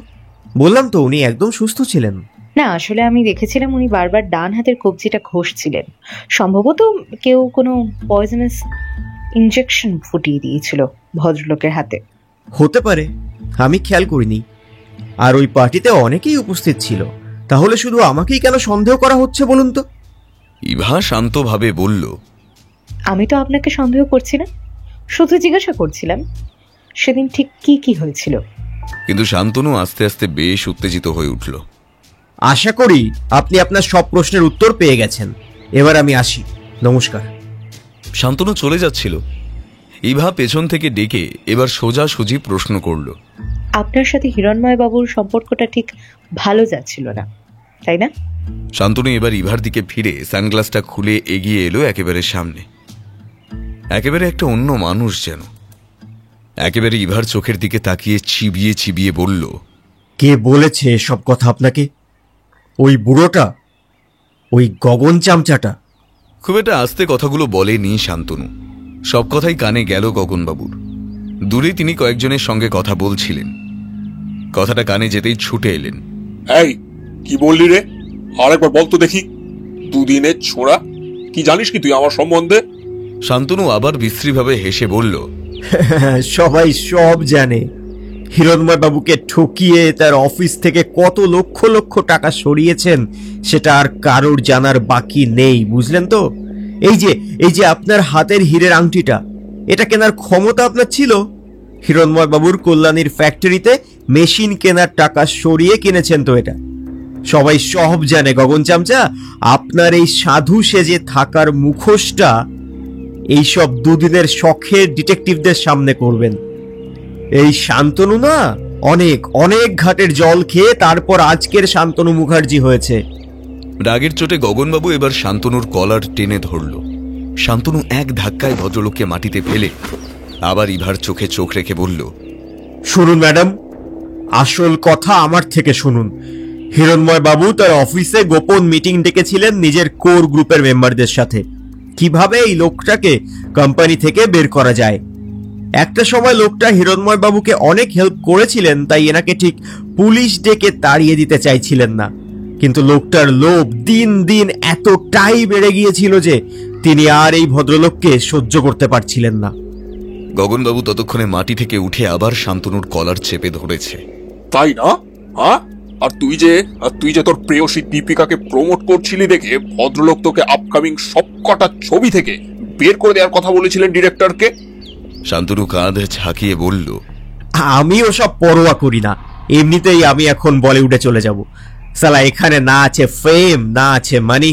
বললাম তো উনি একদম সুস্থ ছিলেন। না, আসলে আমি দেখেছিলাম উনি বারবার ডান হাতের কবজিটা ঘষছিলেন। সম্ভবত কেউ কোনো পয়জনাস ইনজেকশন ফুটিয়ে দিয়েছিল ভদ্রলোকের হাতে। হতে পারে, আমি খেয়াল করিনি। আর ওই পার্টিতে অনেকেই উপস্থিত ছিল, তাহলে শুধু আমাকেই কেন সন্দেহ করা হচ্ছে বলুন তো? ইভা শান্তভাবে বলল, আমি তো আপনাকে সন্দেহ করছি না, শুধু জিজ্ঞাসা করছিলাম সেদিন ঠিক কি কি হয়েছিল। কিন্তু শান্তনু আস্তে আস্তে বেশ উত্তেজিত হয়ে উঠল। আশা করি আপনি আপনার সব প্রশ্নের উত্তর পেয়ে গেছেন। এবার আমি আসি, নমস্কার। শান্তনু চলে যাচ্ছিল। ইভা পেছন থেকে ডেকে এবার সোজাসুজি প্রশ্ন করল, আপনার সাথে হিরণময় বাবুর সম্পর্কটা ঠিক ভালো যাচ্ছিল না, তাই না? শান্তনু এবার ইভার দিকে ফিরে সানগ্লাসটা খুলে এগিয়ে এলো একেবারে সামনে। একেবারে একটা অন্য মানুষ যেন। একেবারে ইভার চোখের দিকে তাকিয়ে চিবিয়ে চিবিয়ে বলল, কে বলেছে সব কথা আপনাকে? ওই বুড়োটা, ওই গগন চামচাটা। খুব একটা আস্তে কথাগুলো বলেনি শান্তনু, সব কথাই কানে গেল গগনবাবুর। দূরে তিনি কয়েকজনের সঙ্গে কথা বলছিলেন। কথাটা কানে যেতেই ছুটে এলেন। এই কি বললি রে? আরেকবার বল তো দেখি। দুদিনের ছোড়া, কি জানিস কি তুই আমার সম্বন্ধে? শান্তনু আবার বিশ্রীভাবে হেসে বলল, সবাই সব জানে। হিরণময় বাবুকে ঠকিয়ে তার অফিস থেকে কত লক্ষ লক্ষ টাকা সরিয়েছেন সেটা আর কারোর জানার বাকি নেই, বুঝলেন তো? এই যে আপনার হাতের হীরের আংটিটা, এটা কেনার ক্ষমতা আপনার ছিল। হিরণময় বাবুর কল্যাণীর ফ্যাক্টরিতে মেশিন কেনার টাকা সরিয়ে কিনেছেন তো এটা। সবাই সব জানে গগন চামচা, আপনার এই সাধু সেজে থাকার মুখোশটা এইসব দুদিনের শখের ডিটেকটিভদের সামনে করবেন। এই শান্তনু না অনেক অনেক ঘাটের জল খেয়ে তারপর আজকের শান্তনু মুখার্জি হয়েছে। রাগের চোটে গগনবাবু এবার শান্তনুর কলার টেনে ধরল। শান্তনু এক ধাক্কায় ভদ্রলোককে মাটিতে ফেলে আবার ইভার চোখে চোখ রেখে বলল, শুনুন ম্যাডাম, আসল কথা আমার থেকে শুনুন। হিরণময় বাবু তার অফিসে গোপন মিটিং ডেকেছিলেন নিজের কোর গ্রুপের মেম্বারদের সাথে, কিভাবে এই লোকটাকে কোম্পানি থেকে বের করা যায়। একটা সময় লোকটা হিরণময় বাবুকে অনেক হেল্প করেছিলেন, তাই এনাকে ঠিক পুলিশ ডেকে তাড়িয়ে দিতে চাইছিলেন না। কিন্তু লোকটার লোভ দিন দিন এতটাই বেড়ে গিয়েছিল যে তিনি আর এই ভদ্রলোককে সহ্য করতে পারছিলেন না। গগনবাবু ততক্ষণে মাটি থেকে উঠে আবার শান্তনুর কলার চেপে ধরেছে। তাই না? হ্যাঁ, আর তুই যে তোর প্রেয়সী দীপিকাকে প্রমোট করছিলি দেখে ভদ্রলোক তোকে আপকামিং সবকটা ছবি থেকে বের করে দেওয়ার কথা বলেছিলেন ডিরেক্টরকে। শান্তনু কাঁধ ঝাঁকিয়ে বলল, আমি ওসব পরোয়া করি না, এমনিতেই আমি এখন বলিউডে চলে যাব। সালা এখানে না আছে ফেম, না আছে মানি।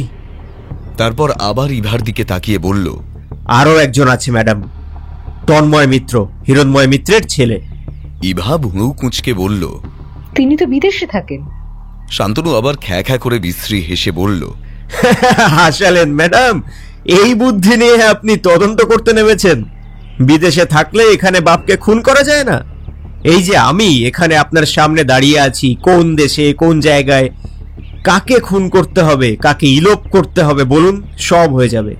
তারপর আবার ইভার দিকে তাকিয়ে বলল, আরো একজন আছে ম্যাডাম, তন্ময় মিত্র, হিরণময় মিত্রের ছেলে। ইভা ভুঁড়ু কুঁচকে বলল, তিনি তো বিদেশে থাকেন। শান্তনু আবার খ্যা খ্যা করে বিশ্রী হেসে বলল, হাসালেন ম্যাডাম, এই বুদ্ধি নিয়ে আপনি তদন্ত করতে নেমেছেন? বিদেশে থাকলে এখানে বাপকে খুন করা যায় না? এই যে আমি এখানে আপনার সামনে দাঁড়িয়ে আছি, কোন দেশে কোন জায়গায় কাকে খুন করতে হবে, কাকে ইলোপ করতে হবে বলুন, সব হয়ে যাবে।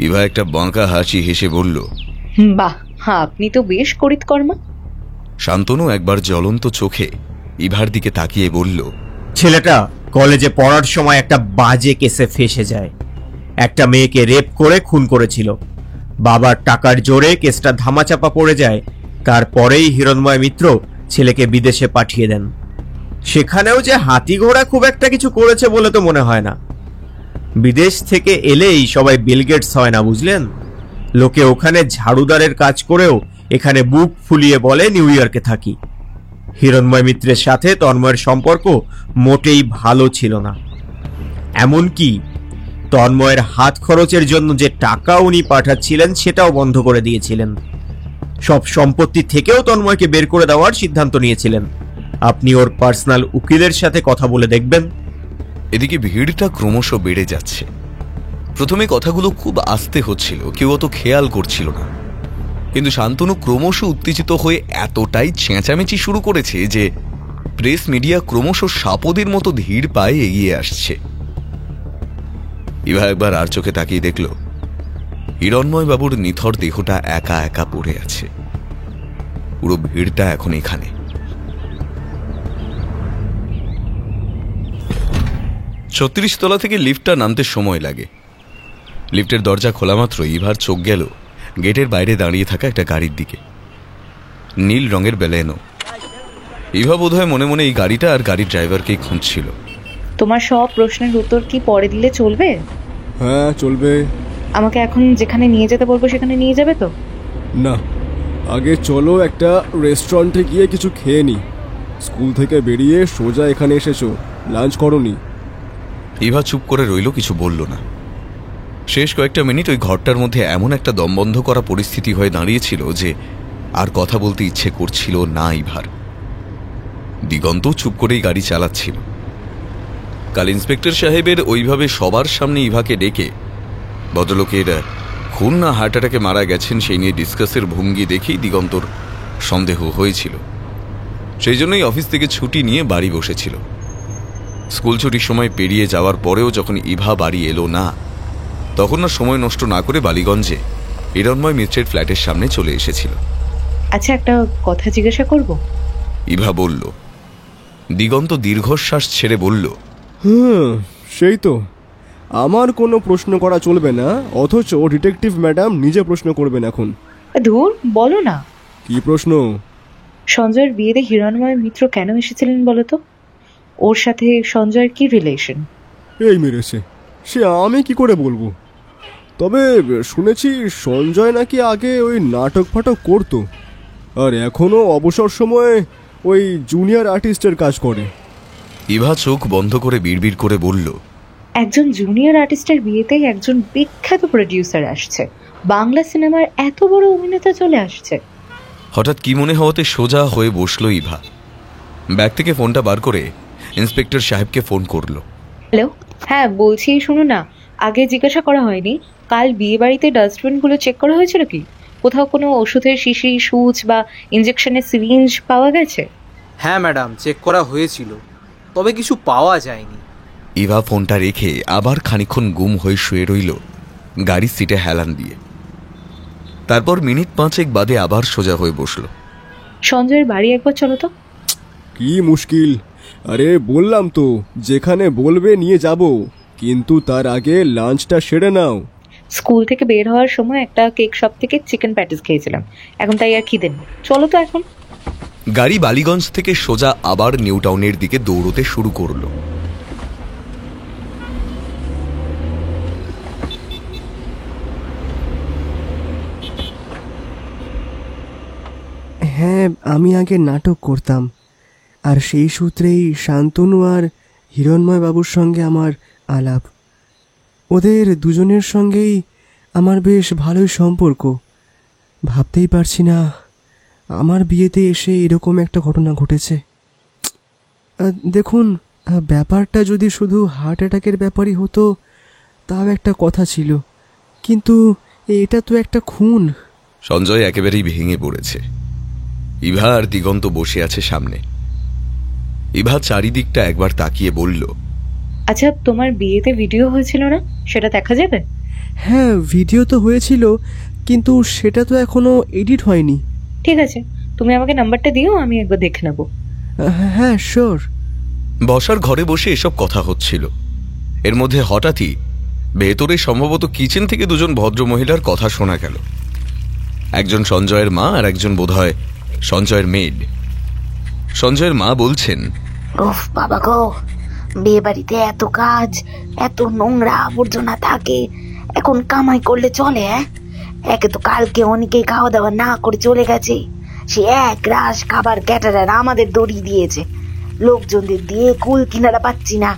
ইভা একটা বাঁকা হাসি হেসে বলল, বাহ, আপনি তো বেশ করিতকর্মা। শান্তনু একবার জ্বলন্ত চোখে ইভার দিকে তাকিয়ে বলল, ছেলেটা কলেজে পড়ার সময় একটা বাজে কেসে ফেঁসে যায়। একটা মেয়েকে রেপ করে খুন করেছিল। বাবার টাকার জোরে কেসটা ধামাচাপা পড়ে যায়। তারপরেই হিরণময় মিত্র ছেলেকে বিদেশে পাঠিয়ে দেন। সেখানেও যে হাতি ঘোড়া খুব একটা কিছু করেছে বলে তো মনে হয় না। বিদেশ থেকে এলেই সবাই বিল গেটস হয় না, বুঝলেন? লোকে ওখানে ঝাড়ুদারের কাজ করেও এখানে বুক ফুলিয়ে বলে নিউ ইয়র্কে থাকি। হিরণময় মিত্রের সাথে তন্ময়ের সম্পর্ক মোটেই ভালো ছিল না। এমনকি তন্ময়ের হাত খরচের জন্য যে টাকা উনি পাঠাচ্ছিলেন সেটাও বন্ধ করে দিয়েছিলেন। সব সম্পত্তি থেকেও তন্ময়কে বের করে দেওয়ার সিদ্ধান্ত নিয়েছিলেন। আপনি ওর পার্সোনাল উকিলের সাথে কথা বলে দেখবেন। এদিকে ভিড়টা ক্রমশ বেড়ে যাচ্ছে। প্রথমে কথাগুলো খুব আস্তে হচ্ছিল, কেউ অত খেয়াল করছিল না, কিন্তু শান্তনু ক্রমশ উত্তেজিত হয়ে এতটাই চেঁচামেচি শুরু করেছে যে প্রেস মিডিয়া ক্রমশ সাপদের মতো ধীর পায়ে এগিয়ে আসছে। ইভা একবার আর চোখে তাকিয়ে দেখল হিরণময় বাবুর নিথর দেহটা একা একা পড়ে আছে। পুরো ভিড়টা এখন এখানে। ৩৬ তলা থেকে লিফটটা নামতে সময় লাগে। লিফটের দরজা খোলা মাত্র ইভার চোখ গেল গেটের বাইরে দাঁড়িয়ে থাকা একটা গাড়ির দিকে। নীল রঙের বেলেনো। ইভা বোধহয় মনে মনে এই গাড়িটা আর গাড়ির ড্রাইভারকেই খুঁজছিল। তোমার সব প্রশ্নের উত্তর কি পরে দিলে চলবে? হ্যাঁ চলবে। আমাকে এখন যেখানে নিয়ে যেতে বলবো সেখানে নিয়ে যাবে তো? না, আগে চলো একটা রেস্টুরেন্টে গিয়ে কিছু খেয়ে নি। স্কুল থেকে বেরিয়ে সোজা এখানে এসেছো, লাঞ্চ করোনি। ইভা চুপ করে রইল, কিছু বলল না। শেষ কয়েকটা মিনিট ওই ঘরটার মধ্যে এমন একটা দমবন্ধ করা পরিস্থিতি হয়ে দাঁড়িয়েছিল যে আর কথা বলতে ইচ্ছে করছিল না ইভার। দিগন্ত চুপ করেই গাড়ি চালাচ্ছিল। কাল ইন্সপেক্টর সাহেবের ওইভাবে সবার সামনে ইভাকে ডেকে ভদ্রলোকের খুন না হার্ট অ্যাটাকে মারা গেছেন সেই নিয়ে ডিসকাসের ভঙ্গি দেখেই দিগন্তর সন্দেহ হয়েছিল। সেই জন্যই অফিস থেকে ছুটি নিয়ে বাড়ি বসেছিল। স্কুল ছুটির সময় পেরিয়ে যাওয়ার পরেও যখন ইভা বাড়ি এলো না, তখন না সময় নষ্ট না করে বালিগঞ্জে হিরণময় মিত্রের ফ্ল্যাটের সামনে চলে এসেছিল। আচ্ছা, একটা কথা জিজ্ঞাসা করব? ইভা বলল। দিগন্ত দীর্ঘশ্বাস ছেড়ে বলল, সেই তো, আমার কোনো প্রশ্ন করা চলবে না, অথচ ডিটেকটিভ ম্যাডাম নিজে প্রশ্ন করবেন এখন। ধুর, বলো না। কি প্রশ্ন? সঞ্জয়ের বিয়েতে হিরণময় মিত্র কেন এসেছিলেন বলো তো? ওর সাথে সঞ্জয়ের কি রিলেশন? এই মেরেছে, সে আমি কি করে বলবো? তবে শুনেছি সঞ্জয় নাকি আগে ওই নাটক ফাটক করতো, আর এখনো অবসর সময়ে ওই জুনিয়র আর্টিস্টের কাজ করে। ইভা চোখ বন্ধ করে বিড়বিড় করে বলল, একজন জুনিয়র আর্টিস্টের বিয়েতেই একজন বিখ্যাত প্রডিউসার আসছে, বাংলা সিনেমার এত বড় অভিনেতা চলে আসছে। হঠাৎ কি মনে হওয়াতে সোজা হয়ে বসল ইভা। ব্যাগ থেকে ফোনটা বার করে ইন্সপেক্টর সাহেবকে ফোন করলো। হ্যালো, হ্যাঁ বলছি, শুনো না, আগে জিজ্ঞাসা করা হয়নি, কাল বিয়ে বাড়িতে ডাস্টবিনগুলো চেক করা হয়েছিল কি? কোথাও কোনো ওষুধের শিশি, সুচ বা ইঞ্জেকশনের সিরিঞ্জ পাওয়া গেছে? হ্যাঁ ম্যাডাম, চেক করা হয়েছিল, তবে কিছু পাওয়া যায়নি। ইভা ফোনটা রেখে আবার খানিকক্ষণ গুম হয়ে শুয়ে রইল গাড়ির সিটে হেলান দিয়ে। তারপর মিনিট 5 বাদে আবার সোজা হয়ে বসল। সঞ্জয়ের বাড়ি একবার চলো তো। কি মুশকিল! আরে বললাম তো, যেখানে বলবে নিয়ে যাব, কিন্তু তার আগে লাঞ্চটা সেরে নাও। স্কুল থেকে বের হওয়ার সময় একটা কেক শপ থেকে চিকেন প্যাটিস খেয়েছিলাম, এখন তাই আর খিদে নেই। চলো তো এখন। গাড়ি বালিগঞ্জ থেকে সোজা আবার নিউ টাউনের দিকে দৌড়তে শুরু করলো। হ্যাঁ, আমি আগে নাটক করতাম, আর সেই সূত্রেই শান্তনু আর হিরণময় বাবুর সঙ্গে আমার আলাপ। ওদের দুজনের সঙ্গেই আমার বেশ ভালোই সম্পর্ক। ভাবতেই পারছি না আমার বিয়েতে এসে এরকম একটা ঘটনা ঘটেছে। দেখুন, ব্যাপারটা যদি শুধু হার্ট অ্যাটাকের ব্যাপারই হতো তাও একটা কথা ছিল, কিন্তু এটা তো একটা খুন। সঞ্জয় একেবারেই ভেঙে পড়েছে। ইভা আর দিগন্ত বসে আছে সামনে। ইভা চারিদিকটা একবার তাকিয়ে বলল, আচ্ছা, তোমার বিয়েতে ভিডিও হয়েছিল না, সেটা দেখা যাবে? হ্যাঁ, ভিডিও তো হয়েছিল, কিন্তু সেটা তো এখনো এডিট হয়নি। ঠিক আছে, তুমি আমাকে নাম্বারটা দিও, আমি একবার দেখে নেব। হ্যাঁ, শিওর। বসার ঘরে বসে এসব কথা হচ্ছিল। এর মধ্যে হঠাৎই ভেতরে সম্ভবত কিচেন থেকে দুজন ভদ্রমহিলার কথা শোনা গেল। একজন সঞ্জয়ের মা আর একজন বোধহয় সঞ্জয়ের মেড। সঞ্জয়ের মা বলছেন, ওফ বাবা গো, বিয়ে বাড়িতে এত কাজ, এত নোংরা আবর্জনা থাকে, এখন কামাই করলে চলে? একে তো কালকে অনেকেই খাওয়া দাওয়া না করে চলে গেছে, সে এক রাশ খাবার ক্যাটারার আমাদের দড়ি দিয়েছে, লোকজনদের দিয়ে কুল কিনারা পাচ্ছি না,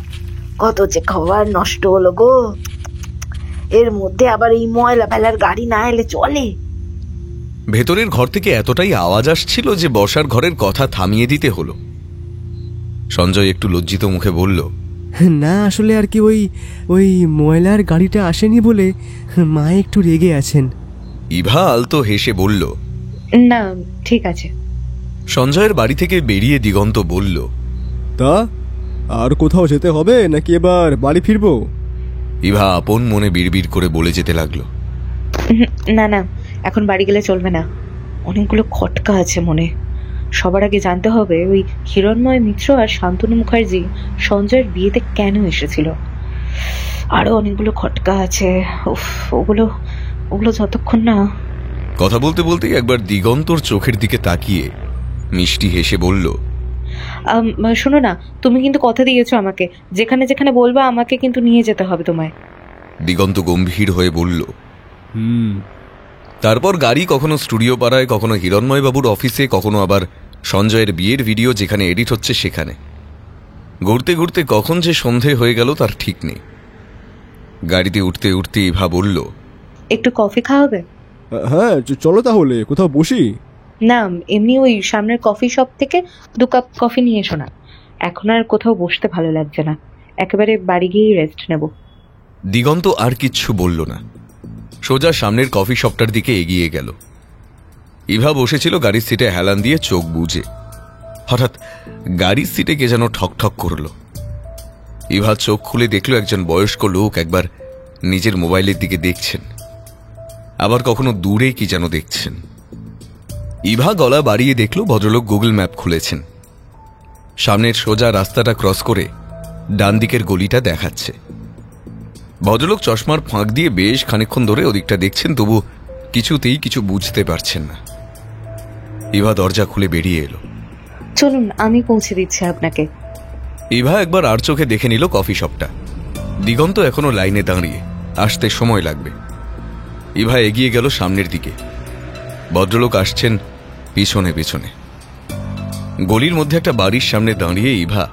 কত যে খাবার নষ্ট হলো গো। এর মধ্যে আবার এই ময়লা ফেলার গাড়ি না এলে চলে? ভেতরের ঘর থেকে এতটাই আওয়াজ আসছিল যে বসার ঘরের কথা থামিয়ে দিতে হলো। সঞ্জয় একটু লজ্জিত মুখে বলল, না, আসলে আর কি ওই ময়লার গাড়িটা আসেনি বলে মা একটু রেগে আছেন। ইভা আলতো হেসে বলল, না, ঠিক আছে। সঞ্জয়ের বাড়ি থেকে বেরিয়ে দিগন্ত বলল, তা আর কোথাও যেতে হবে নাকি এবার বাড়ি ফিরবো? ইভা আপন মনে বিড়বিড় করে বলে যেতে লাগলো, না না, এখন বাড়ি গেলে চলবে না, অনেকগুলো খটকা আছে মনে। সবার আগে জানতে হবে ওই হিরণময় মিত্র আর শান্তনু মুখার্জি সঞ্জয়ের বিয়েতে কেন এসেছিল। আরো অনেকগুলো খটকা আছে, ওগুলো যতক্ষণ না। কথা বলতে বলতেই একবার দিগন্তর চোখের দিকে তাকিয়ে মিষ্টি হেসে বলল, শোনো না, তুমি কিন্তু কথা দিয়েছো আমাকে, যেখানে যেখানে বলবা আমাকে কিন্তু নিয়ে যেতে হবে তোমায়। দিগন্ত গম্ভীর হয়ে বলল, তারপর গাড়ি কখনো স্টুডিও পাড়ায়, কখনো হিরণময় বাবুর অফিসে, কখনো আবার সঞ্জয়ের বিয়ের ভিডিও যেখানে এডিট হচ্ছে সেখানে। ঘুরতে ঘুরতে কখন যে সন্ধে হয়ে গেল তার ঠিক নেই। গাড়িতে উঠতে উঠতে ইভা বলল, একটু কফি খাওয়াবে? হ্যাঁ, চলো তাহলে কোথাও বসি। না, এমনি ওই সামনের কফি শপ থেকে 2 কাপ কফি নিয়ে এসো না, এখন আর কোথাও বসতে ভালো লাগছে না, একেবারে বাড়ি গিয়েই রেস্ট নেব। দিগন্ত আর কিচ্ছু বলল না, সোজা সামনের কফি শপটার দিকে এগিয়ে গেল। ইভা বসেছিল গাড়ির সিটে হেলান দিয়ে চোখ বুজে। হঠাৎ গাড়ির সিটে কে যেন ঠকঠক করল। ইভা চোখ খুলে দেখল একজন বয়স্ক লোক একবার নিজের মোবাইলের দিকে দেখছেন, আবার কখনো দূরে কি যেন দেখছেন। ইভা গলা বাড়িয়ে দেখল ভদ্রলোক গুগল ম্যাপ খুলেছেন। সামনের সোজা রাস্তাটা ক্রস করে ডান দিকের গলিটা দেখাচ্ছে। ভদ্রলোক চশমার ফাঁক দিয়ে বেশ খানিকক্ষণ ধরে ওদিকটা দেখছেন, তবু কিছুতেই কিছু বুঝতে পারছেন না। ইভা দরজা খুলে বেরিয়ে এলো। চলুন, আমি পৌঁছে দিচ্ছি আপনাকে। ইভা একবার আর চোখে দেখে নিল কফি শপটা। দিগন্ত এখনো লাইনে দাঁড়িয়ে, আসতে সময় লাগবে। ইভা এগিয়ে গেল সামনের দিকে। ভদ্রলোক আসছেন পিছনে পিছনে। গলির মধ্যে একটা বাড়ির সামনে দাঁড়িয়ে ইভা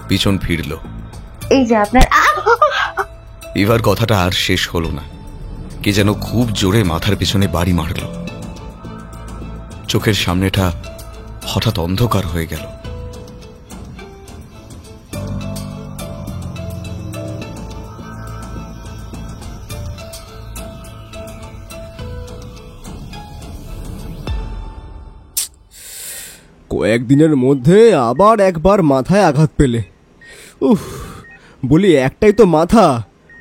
পিছন ফিরল। এই যে আপনার। ইভার কথাটা আর শেষ হলো না, কে যেন খুব জোরে মাথার পিছনে বাড়ি মারল। চোখের সামনেটা হঠাৎ অন্ধকার হয়ে গেল। কয়েকদিনের মধ্যে আবার একবার মাথায় আঘাত পেলে। উফ, বলি একটাই তো মাথা,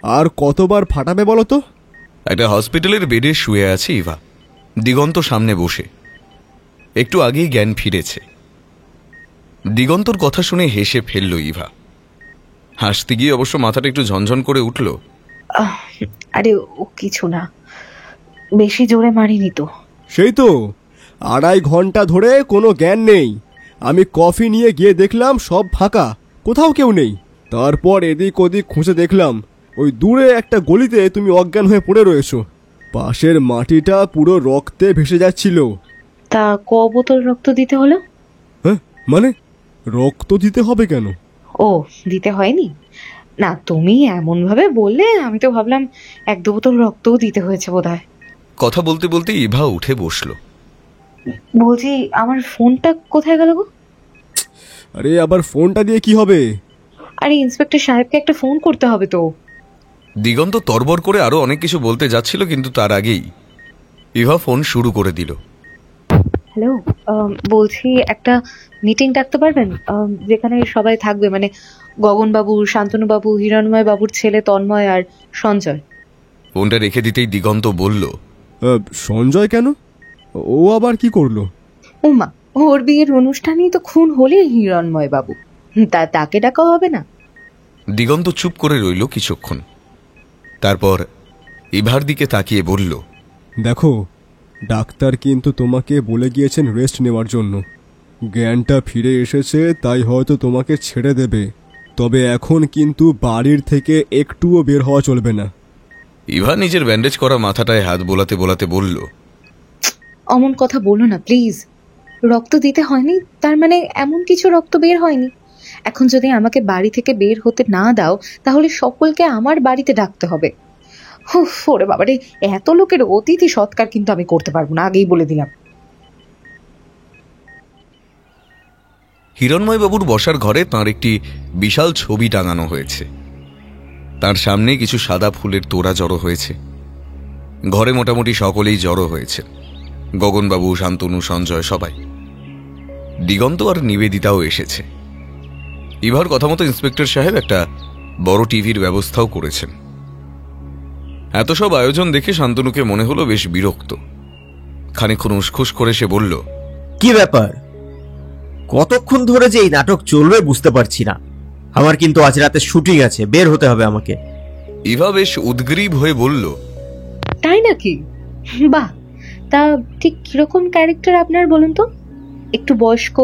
আর কতবার ফাটাবে বলো তো? একটা হসপিটালের বেডে শুয়ে আছে ইভা, দিগন্ত সামনে বসে। একটু আগেই জ্ঞান ফিরেছে। দিগন্তর কথা শুনে হেসে ফেলল ইভা। হাসতে গিয়ে অবশ্য মাথাটা একটু ঝনঝন করে উঠল। আরে ও কিছু না, বেশি জোরে মারিনি তো। সেই তো, 2.5 ঘন্টা ধরে কোনো জ্ঞান নেই। আমি কফি নিয়ে গিয়ে দেখলাম সব ফাঁকা, কোথাও কেউ নেই। তারপর এদিক ওদিক খুঁজে দেখলাম ওই দূরে একটা গলিতে তুমি অজ্ঞান হয়ে পড়ে রয়েছো। পাশের মাটিটা পুরো রক্তে ভেসে যাচ্ছিল। তা ক বোতল রক্ত দিতে হলো? হ্যাঁ, মানে রক্ত দিতে হবে কেন? ও, দিতে হয়নি না, তুমি এমনভাবে বললে আমি তো ভাবলাম 1-2 বোতল রক্তও দিতে হয়েছে বোধহয়। কথা বলতে বলতে ইভা উঠে বসলো। বলছি, আমার ফোনটা কোথায় গেল গো? আরে আবার ফোনটা দিয়ে কি হবে? আরে ইন্সপেক্টর সাহেবকে একটা ফোন করতে হবে তো। দিগন্ত তরবর করে আরো অনেক কিছু বলতে যাচ্ছিল, কিন্তু তার আগেই ইভা ফোন শুরু করে দিল। হ্যালো, বলছি একটা মিটিং ডাকতে পারবেন, যেখানে সবাই থাকবে, মানে গগনবাবু, শান্তনুবাবু, হিরণময় বাবুর ছেলে তন্ময় আর সঞ্জয়। ফোনটা রেখে দিতেই দিগন্ত বলল, সঞ্জয় কেন? ও আবার কি করলো? ওমা, ওর বিয়ের অনুষ্ঠানেই তো খুন হলে হিরণময় বাবু, তাকে ডাকা হবে না? দিগন্ত চুপ করে রইল কিছুক্ষণ। তারপর ইভার দিকে তাকিয়ে বলল, দেখো, ডাক্তার কিন্তু তোমাকে বলে গিয়েছেন রেস্ট নেওয়ার জন্য। জ্ঞানটা ফিরে এসেছে, তাই হয়তো তোমাকে ছেড়ে দেবে। তবে এখন কিন্তু বাড়ির থেকে একটুও বের হওয়া চলবে না। ইভা নিজের ব্যান্ডেজ করা মাথাটায় হাত বোলাতে বোলাতে বলল, অমন কথা বলো না প্লিজ। রক্ত দিতে হয়নি তার মানে এমন কিছু রক্ত বের হয়নি। এখন যদি আমাকে বাড়ি থেকে বের হতে না দাও, তাহলে সকলকে আমার বাড়িতে ডাকতে হবে। ওরে বাবারে, এত লোকের অতিথি সৎকার কিন্তু আমি করতে পারবো না, আগেই বলে দিলাম। হিরণময় বাবুর বসার ঘরে তাঁর একটি বিশাল ছবি টাঙানো হয়েছে। তার সামনে কিছু সাদা ফুলের তোড়া জড়ো হয়েছে। ঘরে মোটামুটি সকলেই জড়ো হয়েছে, গগনবাবু, শান্তনু, সঞ্জয়, সবাই। দিগন্ত আর নিবেদিতাও এসেছে। ইভার কথা মতো ইন্সপেক্টর সাহেব একটা বড় টিভির ব্যবস্থাও করেছেন। এত সব আয়োজন দেখে শান্তনুকে মনে হলো বেশ বিরক্ত। খানিকক্ষণ উসখুস করে সে বলল, কি ব্যাপার? কতক্ষণ ধরে যে এই নাটক চলবে বুঝতে পারছি না। আমার কিন্তু আজ রাতে শুটিং আছে, বের হতে হবে আমাকে। ইভা বেশ উদ্গ্রীব হয়ে বলল, তাই নাকি? বাহ, তা ঠিক কিরকম ক্যারেক্টার আপনার বলুন তো? একটু বয়স্ক,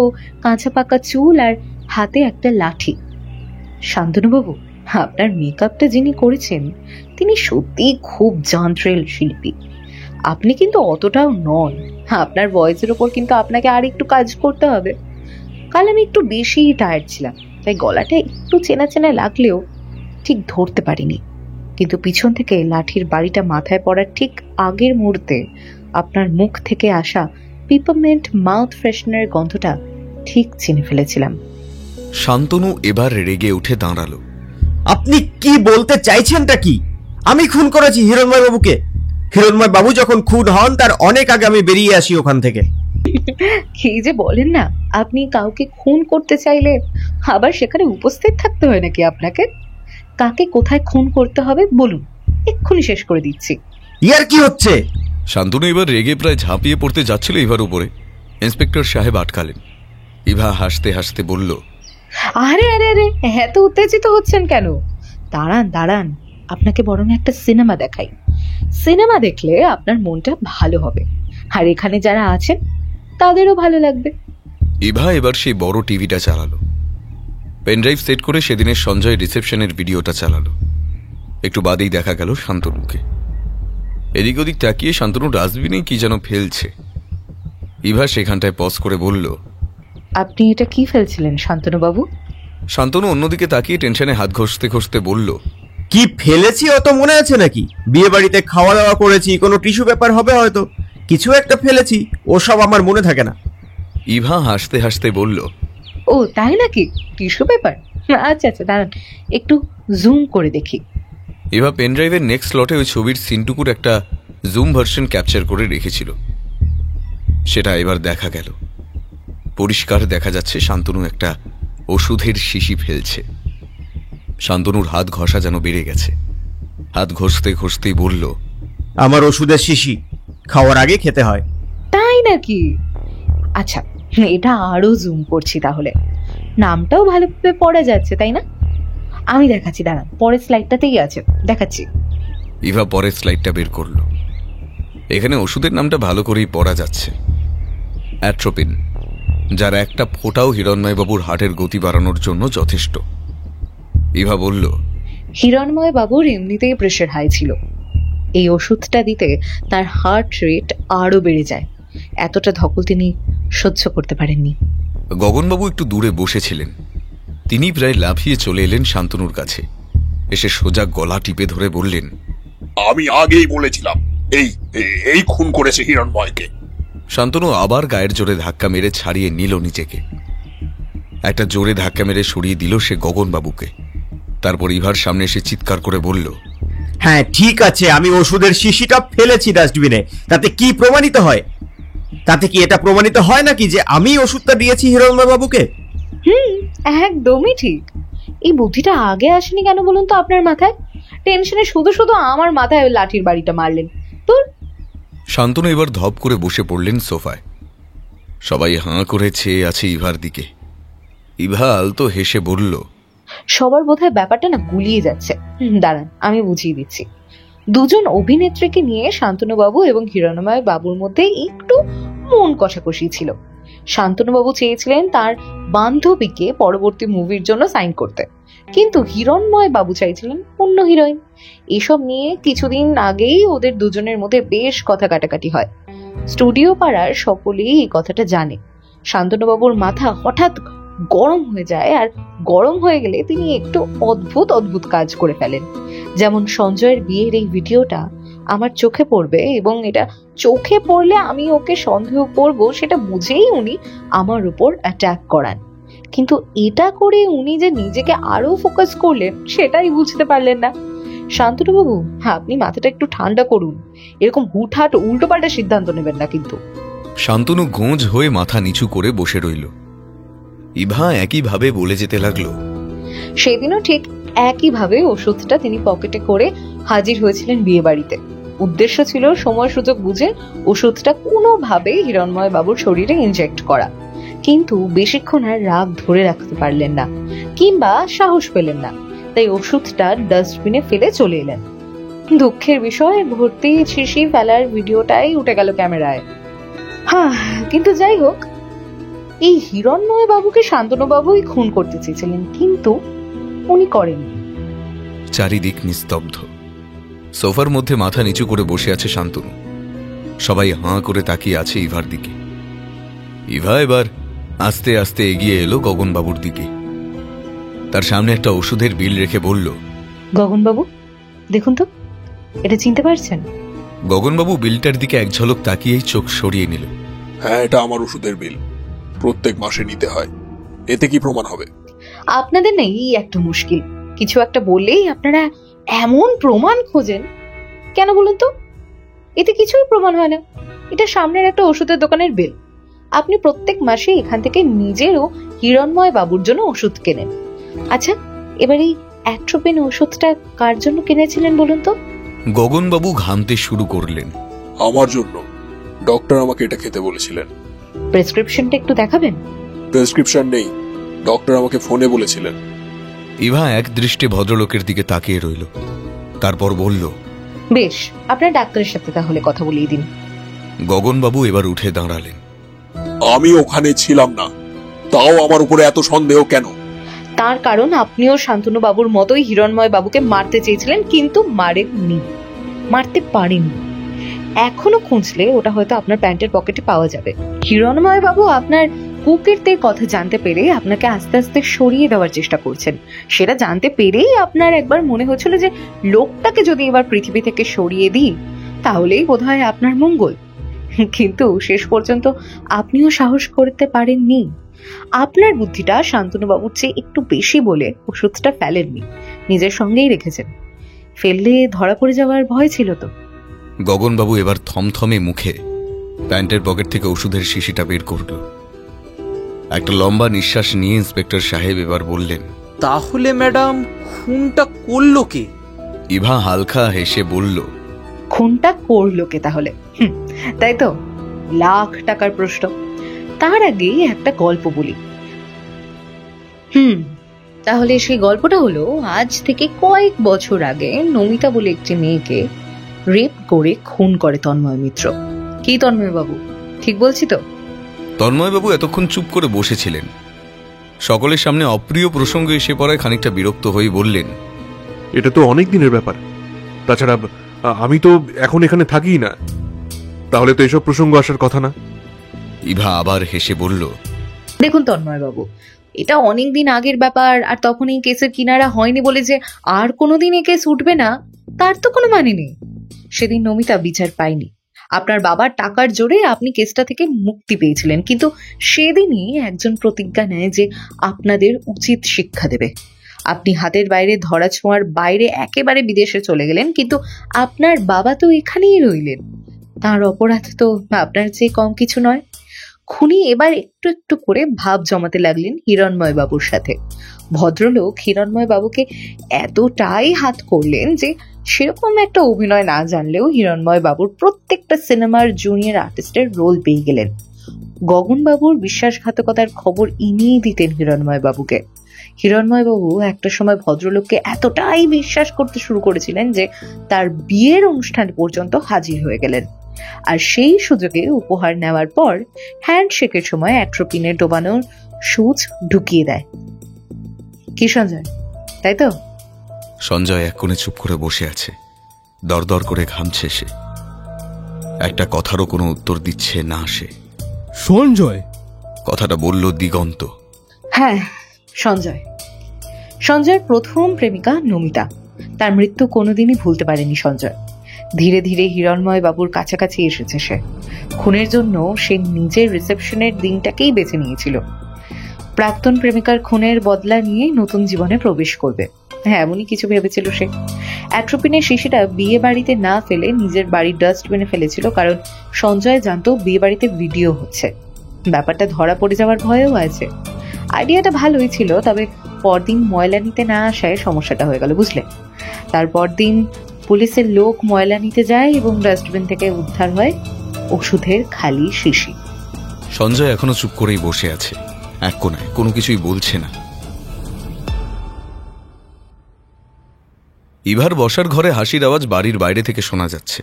কাঁচা পাকা চুল আর হাতে একটা লাঠি। শান্তনুবাবু, আপনার মেকআপটা যিনি করেছেন তিনি সত্যি খুব যন্ত্রেল শিল্পী। আপনি কিন্তু অতটাও নন। আপনার ভয়েসের ওপর কিন্তু আপনাকে আর একটু কাজ করতে হবে। কাল আমি একটু বেশি টায়ার্ড ছিলাম, তাই গলাটা একটু চেনা চেনা লাগলেও ঠিক ধরতে পারিনি। কিন্তু পিছন থেকে লাঠির বাড়িটা মাথায় পড়ার ঠিক আগের মুহূর্তে আপনার মুখ থেকে আসা পিপারমেন্ট মাউথ ফ্রেশনার গন্ধটা ঠিক চিনে ফেলেছিলাম। শান্তনু এবার রেগে উঠে দাঁড়ালো। আপনি কি বলতে চাইছেনটা কি? আমি খুন করেছি হিরণময় বাবুকে? হিরণময় বাবু যখন খুন হন তার অনেক আগে আমি বেরিয়ে আসি ওখান থেকে। কি যে বলেন না, আপনি কাউকে খুন করতে চাইলে আবার সেখানে উপস্থিত থাকতে হয় নাকি আপনাকে? কাকে কোথায় খুন করতে হবে বলুন, এক্ষুনি শেষ করে দিচ্ছি। ইয়ার কি হচ্ছে? শান্তনু এবার রেগে প্রায় ঝাঁপিয়ে পড়তে যাচ্ছিল ইভার উপরে। ইন্সপেক্টর সাহেব আটকালেন। ইভা হাসতে হাসতে বলল, আরে আরে আরে, এত উত্তেজিত হচ্ছেন কেন? দাঁড়ান দাঁড়ান, আপনাকে বরং একটা সিনেমা দেখাই। সিনেমা দেখলে আপনার মনটা ভালো হবে, আর এখানে যারা আছেন তাদেরও ভালো লাগবে। ইভা এবার সেই বড় টিভিটা চালালো। পেনড্রাইভ সেট করে সেদিনের সঞ্জয় রিসেপশনের ভিডিওটা চালালো। একটু বাদেই দেখা গেল শান্তনুকে। এদিক ওদিক তাকিয়ে শান্তনু ডাস্টবিনে কি যেন ফেলছে। ইভা সেখানটায় পজ করে বলল, আপনি এটা কি ফেলছিলেন শান্তনুবাবু? শান্তনু অন্যদিকে তাকিয়ে টেনশনে হাত ঘষতে ঘষতে বলল, কি ফেলেছি অত মনে আছে নাকি? বিয়ে বাড়িতে খাওয়া দাওয়া করেছি, কোনো টিস্যু পেপার হবে হয়তো, কিছু একটা ফেলেছি, ওসব আমার মনে থাকে না। ইভা হাসতে হাসতে বলল, ও তাই নাকি? Tissue paper? আচ্ছা আচ্ছা, দাঁড়ান একটু জুম করে দেখি। ইভা পেনড্রাইভের নেক্সট স্লটে ওই ছবির সিনটুকুর একটা জুম ভার্সন ক্যাপচার করে রেখেছিল। সেটা এবার দেখা গেল। পরিষ্কার দেখা যাচ্ছে শান্তনু একটা ওষুধের শিশি ফেলছে। শান্তনুর হাত ঘষা যেন বেড়ে গেছে। হাত ঘষতে ঘষতেই বলল, আমার ওষুধের শিশি খাওয়ার আগে খেতে হয়। তাই নাকি? আচ্ছা, এটা আরো জুম করছি তাহলে। নামটাও ভালোভাবে পড়া যাচ্ছে, তাই না? আমি দেখাচ্ছি, দাঁড়ান, পরের স্লাইডটাতেই আছে, দেখাচ্ছি। ইভা পরের স্লাইডটা বের করলো। এখানে ওষুধের নামটা ভালো করেই পড়া যাচ্ছে, অ্যাট্রোপিন, যার একটা ফোঁটাও হিরণময়বাবুর হার্টের গতি বাড়ানোর জন্য যথেষ্ট। ইভা বলল, হিরণময় বাবুর এমনিতেই প্রেশার হাই ছিল, এই ওষুধটা দিতে তার হার্ট রেট আরো বেড়ে যায়। এতটা ধকল তিনি সহ্য করতে পারেননি। গগনবাবু একটু দূরে বসেছিলেন। তিনি প্রায় লাফিয়ে চলে এলেন শান্তনুর কাছে। এসে সোজা গলা টিপে ধরে বললেন, আমি আগেই বলেছিলাম এই খুন করেছে হিরণময়কে। শান্তনু আবার গায়ের জোরে ধাক্কা মেরে ছাড়িয়ে নিল নিজেকে। একটা জোরে ধাক্কা মেরে সরিয়ে দিল সে গগনবাবুকে। তারপর ইভার সামনে এসে চিৎকার করে বলল, হ্যাঁ ঠিক আছে, আমি ওষুধের শিশিটা ফেলেছি ডাস্টবিনে, তাতে কি প্রমাণিত হয়? তাতে কি এটা প্রমাণিত হয় নাকি যে আমি ওষুধটা দিয়েছি হিরণময় বাবুকে? একদমই ঠিক। এই বুদ্ধিটা আগে আসেনি কেন বলুন তো আপনার মাথায়? টেনশনে শুধু শুধু আমার মাথায় লাঠির বাড়িটা মারলেন। তোর শান্তনু এবার ধপ করে বসে পড়লেন সোফায়। সবাই হাঁ করে চেয়ে আছে ইভার দিকে। ইভা আলতো হেসে বলল, সবার বোধহয় ব্যাপারটা না গুলিয়ে যাচ্ছে। দাঁড়ান, আমি বুঝিয়ে দিচ্ছি। দুজন অভিনেত্রীকে নিয়ে শান্তনুবাবু এবং হিরণময় বাবুর মধ্যে একটু মন কষাকষি ছিল। শান্তনুবাবু চেয়েছিলেন তার বান্ধবীকে পরবর্তী মুভির জন্য সাইন করতে, কিন্তু হিরণময় বাবু চাইছিলেন অন্য হিরোইন। এসব নিয়ে কিছুদিন আগেই ওদের দুজনের মধ্যে বেশ কথা কাটাকাটি হয়। স্টুডিও পাড়ার সকলেই এই কথাটা জানে। শান্তনুবাবুর মাথা হঠাৎ গরম হয়ে যায়, আর গরম হয়ে গেলে তিনি একটু অদ্ভুত অদ্ভুত কাজ করে ফেলেন। যেমন সঞ্জয়ের বিয়ের এই ভিডিওটা আমার চোখে পড়বে এবং এটা চোখে পড়লে আমি ওকে সন্দেহ করব, সেটা বুঝেই উনি আমার উপর অ্যাটাক করান। কিন্তু এটা করে উনি যে নিজেকে আরো ফোকাস করলেন সেটাই বুঝতে পারলেন না। শান্তনুবাবু, আপনি মাথাটা একটু ঠান্ডা করুন, এরকম হুটহাট উল্টোপাল্টা সিদ্ধান্ত নেবেন না কিন্তু। শান্তনু গোঁজ হয়ে মাথা নিচু করে বসে রইল। ইভা একইভাবে বলে যেতে লাগলো, সেদিনও ঠিক একইভাবে ওষুধটা তিনি পকেটে করে হাজির হয়েছিলেন বিয়ে বাড়িতে। উদ্দেশ্য ছিল সময় সুযোগ বুঝে ওষুধটা কোনোভাবেই হিরণময় বাবুর শরীরে ইনজেক্ট করা। কিন্তু বেশিক্ষণ আর রাগ ধরে রাখতে পারলেন না, কিংবা সাহস পেলেন না, তাই ওষুধটা ডাস্টবিনে ফেলে চলে এলেন। দুঃখের বিষয়, ভর্তি শিশি ফেলার ভিডিওটাই উঠে গেল ক্যামেরায়। কিন্তু যাই হোক, এই হিরণময় বাবুকে শান্তনুবাবুই খুন করতে চেয়েছিলেন, কিন্তু উনি করেননি। চারিদিক নিস্তব্ধ। সোফার মধ্যে মাথা নিচু করে বসে আছে শান্তনু। সবাই হাঁ করে তাকিয়ে আছে ইভার দিকে। ইভা এবার আস্তে আস্তে এগিয়ে এলো গগনবাবুর দিকে। তার সামনে একটা ওষুধের বিল রেখে বলল, গগনবাবু, দেখুন তো, এটা চিনতে পারছেন? গগনবাবু বিলটার দিকে এক ঝলক তাকিয়েই চোখ সরিয়ে নিল। হ্যাঁ, এটা আমার ওষুধের বিল, প্রত্যেক মাসে নিতে হয়। এতে কি প্রমাণ হবে? আপনাদের না এই একটা মুশকিল, কিছু একটা বললেই আপনারা এমন প্রমাণ খোঁজেন। কেন বলুন তো? এতে কিছুই প্রমাণ হয় না। এটা সামনের একটা ওষুধের দোকানের বিল। আপনি প্রত্যেক মাসে এখান থেকে নিজেরও হিরণময় বাবুর জন্য ওষুধ কেনেন। আচ্ছা, এবার এই অ্যাট্রোপিন ওষুধটা কার জন্য কিনেছিলেন বলুন তো? গগনবাবু ঘামতে শুরু করলেন। আমার জন্য। ডক্টর আমাকে এটা খেতে বলেছিলেন। প্রেসক্রিপশনটা একটু দেখাবেন? প্রেসক্রিপশন নেই, ডক্টর আমাকে ফোনে বলেছিলেন। ইভা এক দৃষ্টে ভদ্রলোকের দিকে তাকিয়ে রইল। তারপর বলল, বেশ, আপনার ডাক্তারের সাথে তাহলে কথা বলিয়ে দিন। গগনবাবু এবার উঠে দাঁড়ালেন। আমি ওখানে ছিলাম না, তাও আমার উপরে এত সন্দেহ কেন? তার কারণ আপনিও শান্তনু বাবুর মতোই হিরণময় বাবুকে মারতে চেয়েছিলেন, কিন্তু মারেননি, মারতে পারেননি। এখনো খুঁজলে ওটা হয়তো আপনার প্যান্টের পকেটে পাওয়া যাবে। হিরণময় বাবু আপনার কুকীর্তির কথা জানতে পেরে আপনাকে আস্তে আস্তে সরিয়ে দেওয়ার চেষ্টা করছেন। সেটা জানতে পেরেই আপনার একবার মনে হয়েছিল যে লোকটাকে যদি এবার পৃথিবী থেকে সরিয়ে দিই তাহলেই বোধহয় আপনার মঙ্গল। কিন্তু শেষ পর্যন্ত আপনিও সাহস করতে পারেননি। আপনার বুদ্ধিটা শান্তনুবাবুর চেয়ে একটু বেশি বলে ওষুধটা ফেলেননি, নিজের সঙ্গেই রেখেছেন। ফেললে ধরা পড়ে যাওয়ার ভয় ছিল তো। গগনবাবু এবার থমথমে মুখে প্যান্টের পকেট থেকে ওষুধের শিশিটা বের করল। একটা লম্বা নিঃশ্বাস নিয়ে ইন্সপেক্টর সাহেব এবার বললেন, তাহলে ম্যাডাম খুনটা করলো কে? ইভা হালকা হেসে বলল, খুনটা করলো কে তাহলে? তাই তো, লাখ টাকার প্রশ্ন। তার আগে একটা গল্প বলি। তাহলে সেই গল্পটা হলো, আজ থেকে কয়েক বছর আগে নমিতা বলে একটি মেয়েকে রেপ করে খুন করে তন্ময় মিত্র। কি তন্ময় বাবু, ঠিক বলছি তো? তন্ময়বাবু এতক্ষণ চুপ করে বসেছিলেন। সকলের সামনে অপ্রিয় প্রসঙ্গ এসে পড়ায় খানিকটা বিরক্ত হয়ে বললেন, এটা তো অনেক দিনের ব্যাপার। তাছাড়া আমি তো এখন এখানে থাকি না, তাহলে তো এসব প্রসঙ্গ আসার কথা না। ইভা আবার হেসে বলল, দেখুন তন্ময় বাবু, এটা অনেকদিন আগের ব্যাপার, আর তখন এই কেসের কিনারা হয়নি বলে যে আর কোনোদিন এই কেস উঠবে না তার তো কোনো মানে নেই। সেদিন নমিতা বিচার পায়নি। আপনার বাবার টাকার জোরে আপনি কেসটা থেকে মুক্তি পেয়েছিলেন, কিন্তু সেদিনই একজন প্রতিজ্ঞা নেয় যে আপনাদের উচিত শিক্ষা দেবে। আপনি হাতের বাইরে ধরা ছোঁয়ার বাইরে একেবারে বিদেশে চলে গেলেন, কিন্তু আপনার বাবা তো এখানেই রইলেন। তার অপরাধ তো আপনার চেয়ে কম কিছু নয়। খুনি এবার একটু একটু করে ভাব জমাতে লাগলেন হিরণময় বাবুর সাথে। ভদ্রলোক হিরণময় বাবুকে এতটাই হাত করলেন যে সেরকম একটা অভিনয় না জানলেও হিরণময় বাবুর প্রত্যেকটা সিনেমার জুনিয়র আর্টিস্টের রোল পেয়ে গেলেন। গগন বাবুর বিশ্বাসঘাতকতার খবর ইনিই দিতেন হিরণময় বাবুকে। হিরণময় বাবু একটা সময় ভদ্রলোককে এতটাই বিশ্বাস করতে শুরু করেছিলেন যে তার বিয়ের অনুষ্ঠান পর্যন্ত হাজির হয়ে গেলেন। আর সেই সুযোগে উপহার নেওয়ার পর হ্যান্ডশেকের সময় অ্যাট্রোপিনে ডোবানোর সুচ ঢুকিয়ে দেয়। কি সঞ্জয়, তাই তো? সঞ্জয় এক কোণে চুপ করে বসে আছে। দরদর করে ঘামছে সে। একটা কথারও কোনো উত্তর দিচ্ছে না সে। সঞ্জয়? কথাটা বলল দিগন্ত। হ্যাঁ, সঞ্জয়। সঞ্জয়ের প্রথম প্রেমিকা নমিতা। তার মৃত্যু কোনোদিনই ভুলতে পারেনি সঞ্জয়। ধীরে ধীরে হিরণময় বাবুর কাছাকাছি এসেছে সে। খুনের জন্য সে নিজের রিসেপশনের দিনটাকেই বেছে নিয়েছিল। প্রাক্তন প্রেমিকার খুনের বদলা নিয়ে নতুন জীবনে প্রবেশ করবে, হ্যাঁ এমনই কিছু ভেবেছিল সে। অ্যাট্রোপিনের শিশিটা বিয়ে বাড়িতে না ফেলে নিজের বাড়ির ডাস্টবিনে ফেলেছিল, কারণ সঞ্জয় জানতো বিয়ে বাড়িতে ভিডিও হচ্ছে। ব্যাপারটা ধরা পড়ে যাওয়ার ভয়ও আছে। আইডিয়াটা ভালোই ছিল, তবে পরদিন ময়লা নিতে না আসায় সমস্যাটা হয়ে গেল, বুঝলে? তারপর দিন পুলিশের লোক ময়লা নিতে যায় এবং ডাস্টবিন থেকে উদ্ধার হয় ওষুধের খালি শিশি। সঞ্জয় এখনো চুপ করেই বসে আছে, এক কোণায়, কোনো কিছুই বলছে না। ইভার বসার ঘরে হাসির আওয়াজ বাড়ির বাইরে থেকে শোনা যাচ্ছে।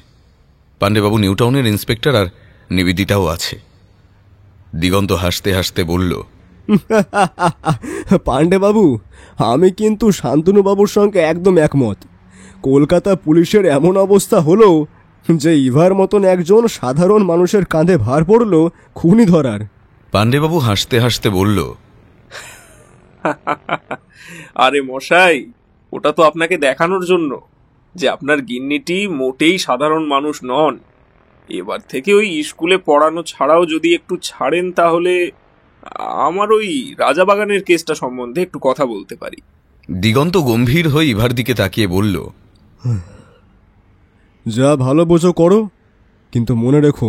পাণ্ডেবাবু নিউটাউনের ইন্সপেক্টর আর নিবেদিতাও আছে। দিগন্ত হাসতে হাসতে বলল, পাণ্ডেবাবু, আমি কিন্তু শান্তনুবাবুর সঙ্গে একদম একমত। কলকাতা পুলিশের এমন অবস্থা হলো যে ইভার মতন একজন সাধারণ মানুষের কাঁধে ভার পড়ল খুনি ধরার। পাণ্ডেবাবু হাসতে হাসতে বলল, আরে মশাই, ওটা তো আপনাকে দেখানোর জন্য যে আপনার গিন্নিটি মোটেই সাধারণ মানুষ নন। এবার থেকে ওই স্কুলে পড়ানো ছাড়াও যদি একটু ছাড়েন তাহলে আমার ওই রাজাবাগানের কেসটা সম্বন্ধে একটু কথা বলতে পারি। দিগন্ত গম্ভীর হয়ে ইভার দিকে তাকিয়ে বলল, যা ভালো বোঝো করো, কিন্তু মনে রেখো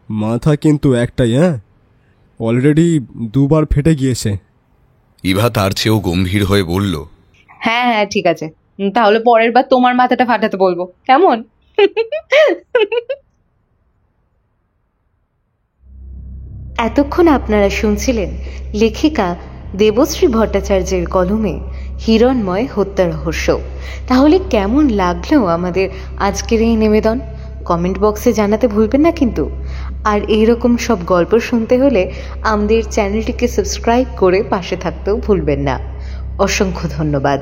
মাথা কিন্তু একটাই, হ্যাঁ? অলরেডি 2 বার ফেটে গিয়েছে। ইভা তার চেয়েও গম্ভীর হয়ে বলল, হ্যাঁ হ্যাঁ ঠিক আছে, তাহলে পরের বার তোমার মাথাটা ফাটাতে বলবো, কেমন? এতক্ষণ আপনারা শুনছিলেন লেখিকা দেবশ্রী ভট্টাচার্যের কলমে হিরণময় হত্যা রহস্য। তাহলে কেমন লাগলো আমাদের আজকের এই নিবেদন? কমেন্ট বক্সে জানাতে ভুলবেন না কিন্তু। আর এইরকম সব গল্প শুনতে হলে আমাদের চ্যানেলটিকে সাবস্ক্রাইব করে পাশে থাকতেও ভুলবেন না। অসংখ্য ধন্যবাদ।